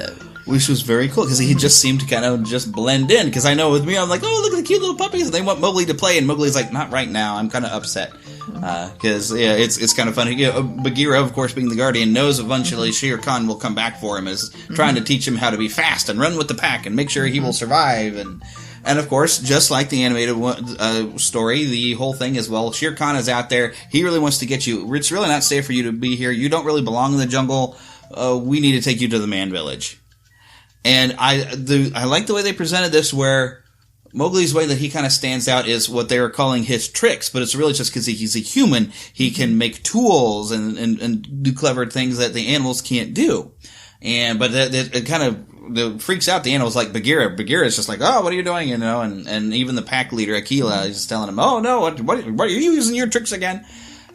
Speaker 14: Which was very cool, because he just seemed to kind of just blend in. Because I know with me, I'm like, oh, look at the cute little puppies, and they want Mowgli to play, and Mowgli's like, not right now, I'm kind of upset. Because, it's kind of funny. Bagheera, of course, being the guardian, knows eventually Shere Khan will come back for him, is trying to teach him how to be fast and run with the pack and make sure he will survive. And of course, just like the animated story, the whole thing is, well, Shere Khan is out there, he really wants to get you, it's really not safe for you to be here, you don't really belong in the jungle, we need to take you to the man village. And I like the way they presented this, where Mowgli's way that he kind of stands out is what they are calling his tricks, but it's really just because he's a human. He can make tools and do clever things that the animals can't do. But it kind of freaks out the animals, like Bagheera. Bagheera is just like, oh, what are you doing? And even the pack leader, Akela, is telling him, oh, no, what are you using your tricks again?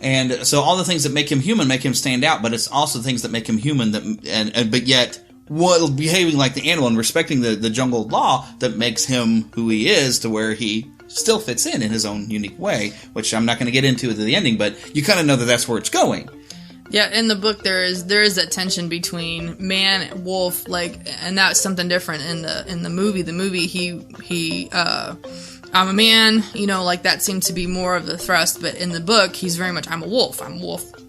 Speaker 14: And so all the things that make him human make him stand out, but it's also things that make him human but yet behaving like the animal and respecting the jungle law that makes him who he is, to where he still fits in his own unique way, which I'm not going to get into at the ending, but you kind of know that that's where it's going.
Speaker 8: Yeah, in the book there is that tension between man, wolf, and that's something different in the movie. The movie he I'm a man, that seemed to be more of the thrust, but in the book he's very much I'm a wolf, and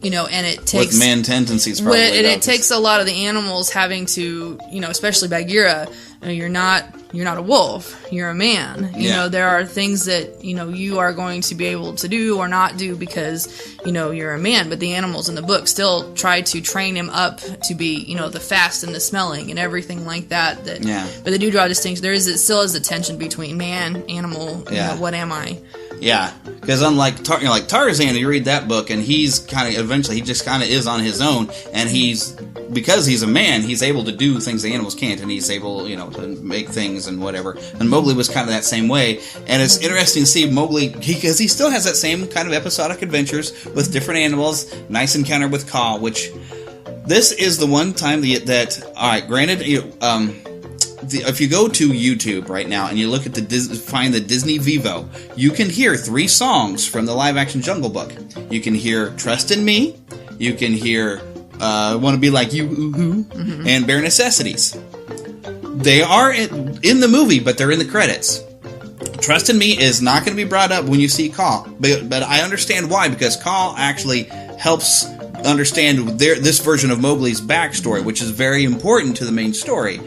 Speaker 8: it takes
Speaker 14: with man tendencies probably.
Speaker 8: It takes a lot of the animals having to, especially Bagheera, you're not a wolf, you're a man. There are things that, you are going to be able to do or not do because, you're a man. But the animals in the book still try to train him up to be, the fast and the smelling and everything like that. But they do draw a distinction. Still is a tension between man, animal, what am I?
Speaker 14: Yeah, because unlike Tarzan, you read that book, and he's kind of eventually he just kind of is on his own, and because he's a man, he's able to do things the animals can't, and he's able to make things and whatever. And Mowgli was kind of that same way, and it's interesting to see Mowgli because he still has that same kind of episodic adventures with different animals. Nice encounter with Kaa, which this is the one time that all right, granted, if you go to YouTube right now and you look at find the Disney Vivo, you can hear 3 songs from the live-action Jungle Book. You can hear "Trust in Me," you can hear "Want to Be Like You," and "Bare Necessities." They are in the movie, but they're in the credits. "Trust in Me" is not going to be brought up when you see Kaa, but I understand why, because Kaa actually helps understand this version of Mowgli's backstory, which is very important to the main story.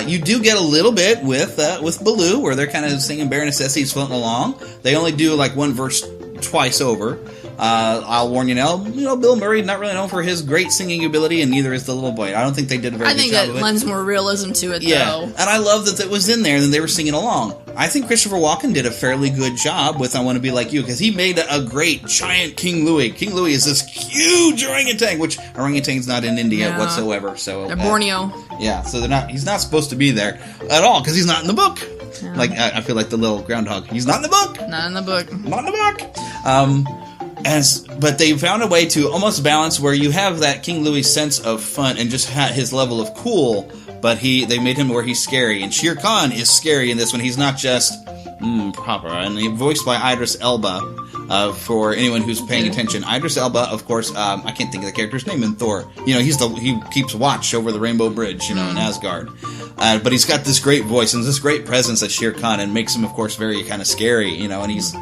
Speaker 14: You do get a little bit with Baloo, where they're kind of singing "Bare Necessities" floating along. They only do one verse twice over. I'll warn you now, Bill Murray not really known for his great singing ability, and neither is the little boy. I don't think they did a very good job of it.
Speaker 8: I think that lends more realism to it, though.
Speaker 14: And I love that it was in there, and they were singing along. I think Christopher Walken did a fairly good job with "I Want to Be Like You," because he made a great giant King Louie. King Louie is this huge orangutan, which orangutan's not in India whatsoever. So
Speaker 8: they're Borneo.
Speaker 14: So he's not supposed to be there at all, because he's not in the book. Yeah. I feel like the little groundhog. He's not in the book.
Speaker 8: Not in the book.
Speaker 14: Not in the book. But they found a way to almost balance where you have that King Louis sense of fun and just his level of cool, but they made him where he's scary. And Shere Khan is scary in this one. He's not just proper. And he's voiced by Idris Elba. For anyone who's paying attention, Idris Elba, of course, I can't think of the character's name in Thor. He keeps watch over the Rainbow Bridge, in Asgard. But he's got this great voice and this great presence as Shere Khan, and makes him, of course, very kind of scary, and he's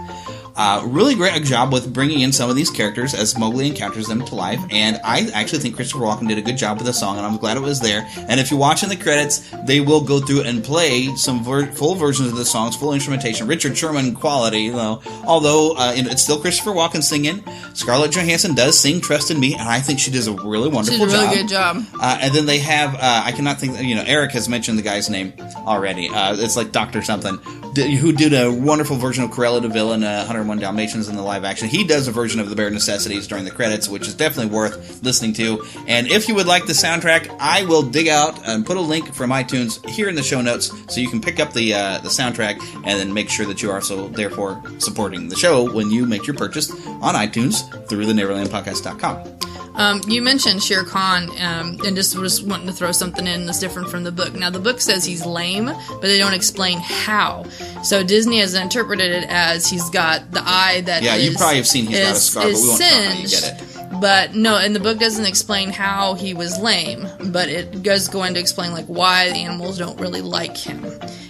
Speaker 14: really great job with bringing in some of these characters as Mowgli encounters them to life, and I actually think Christopher Walken did a good job with the song, and I'm glad it was there. And if you watch in the credits, they will go through and play some full versions of the songs, full instrumentation, Richard Sherman quality, although it's still Christopher Walken singing. Scarlett Johansson does sing "Trust in Me," and I think she does a really wonderful job.
Speaker 8: She did a really good job.
Speaker 14: And then they have, I cannot think, Eric has mentioned the guy's name already. It's like Dr. something, who did a wonderful version of Cruella de Vil in 101 Dalmatians in the live action. He does a version of the Bare Necessities during the credits, which is definitely worth listening to. And if you would like the soundtrack, I will dig out and put a link from iTunes here in the show notes so you can pick up the soundtrack and then make sure that you are also therefore supporting the show when you make your purchase on iTunes through the NeverlandPodcast.com.
Speaker 8: You mentioned Shere Khan, and just was wanting to throw something in that's different from the book. Now, the book says he's lame, but they don't explain how. So Disney has interpreted it as he's got the eye that
Speaker 14: you probably have seen he's got a scar, but we won't know how you get it.
Speaker 8: But no, and the book doesn't explain how he was lame, but it does go into explain why the animals don't really like him.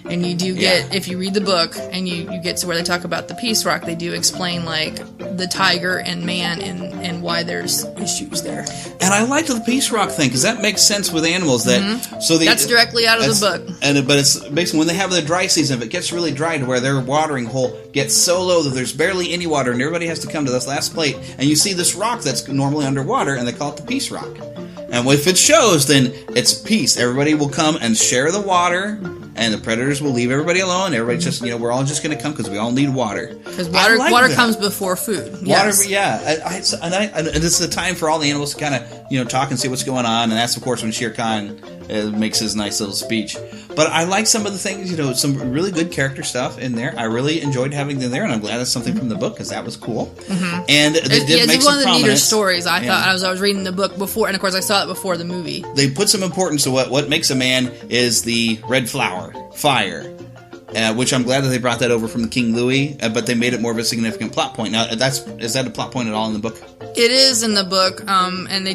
Speaker 8: And you do get, if you read the book and you get to where they talk about the Peace Rock, they do explain the tiger and man and why there's issues there.
Speaker 14: And I liked the Peace Rock thing because that makes sense with animals. That's
Speaker 8: directly out of the book.
Speaker 14: But it's basically when they have the dry season, if it gets really dry to where their watering hole gets so low that there's barely any water and everybody has to come to this last plate, and you see this rock that's normally underwater, and they call it the Peace Rock. And if it shows, then it's peace. Everybody will come and share the water, and the predators will leave everybody alone. Everybody just, we're all just going to come because we all need water.
Speaker 8: Because water comes before food. Yes.
Speaker 14: Water, yeah. And it's the time for all the animals to kind of, talk and see what's going on. And that's, of course, when Shere Khan makes his nice little speech. But I like some of the things, some really good character stuff in there. I really enjoyed having them there, and I'm glad it's something from the book because that was cool. Mm-hmm. And they did make some prominence. It's one of the neater
Speaker 8: stories, I thought, as I was reading the book before. And, of course, I saw it before the movie.
Speaker 14: They put some importance to what makes a man is the red flower, fire. which I'm glad that they brought that over from King Louis, but they made it more of a significant plot point. Now, is that a plot point at all in the book?
Speaker 8: It is in the book, and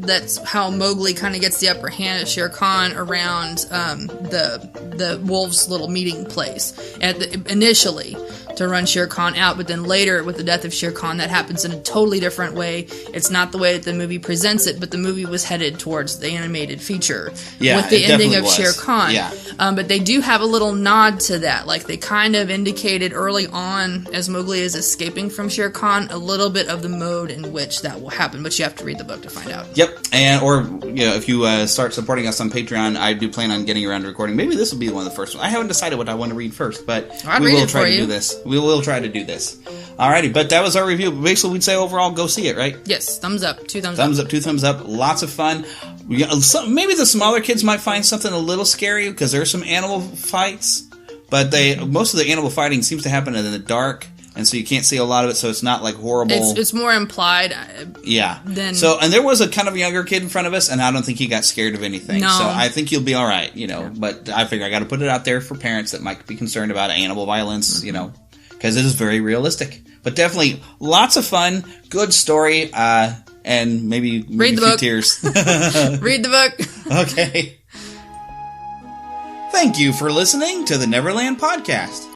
Speaker 8: that's how Mowgli kind of gets the upper hand at Shere Khan around the wolves' little meeting place initially to run Shere Khan out, but then later with the death of Shere Khan, that happens in a totally different way. It's not the way that the movie presents it, but the movie was headed towards the animated feature with the ending of Shere Khan.
Speaker 14: Yeah.
Speaker 8: But they do have a little nod to that. Like, they kind of indicated early on, as Mowgli is escaping from Shere Khan, a little bit of the mode in which that will happen. But you have to read the book to find out.
Speaker 14: Yep. Or if you start supporting us on Patreon, I do plan on getting around to recording. Maybe this will be one of the first ones. I haven't decided what I want to read first, but we will try to do this. We will try to do this. Alrighty, but that was our review. Basically, we'd say overall, go see it, right?
Speaker 8: Yes, thumbs up, 2 thumbs up.
Speaker 14: Thumbs up, 2 thumbs up. Lots of fun. Maybe the smaller kids might find something a little scary because there's some animal fights, but most of the animal fighting seems to happen in the dark, and so you can't see a lot of it. So it's not like horrible.
Speaker 8: It's more implied.
Speaker 14: Yeah. And there was a kind of younger kid in front of us, and I don't think he got scared of anything.
Speaker 8: No.
Speaker 14: So I think you'll be all right. But I figure I got to put it out there for parents that might be concerned about animal violence. Because it is very realistic. But definitely lots of fun, good story, and maybe
Speaker 8: read the
Speaker 14: a few
Speaker 8: book.
Speaker 14: tears.
Speaker 8: Read the book.
Speaker 14: Okay. Thank you for listening to the Neverland Podcast.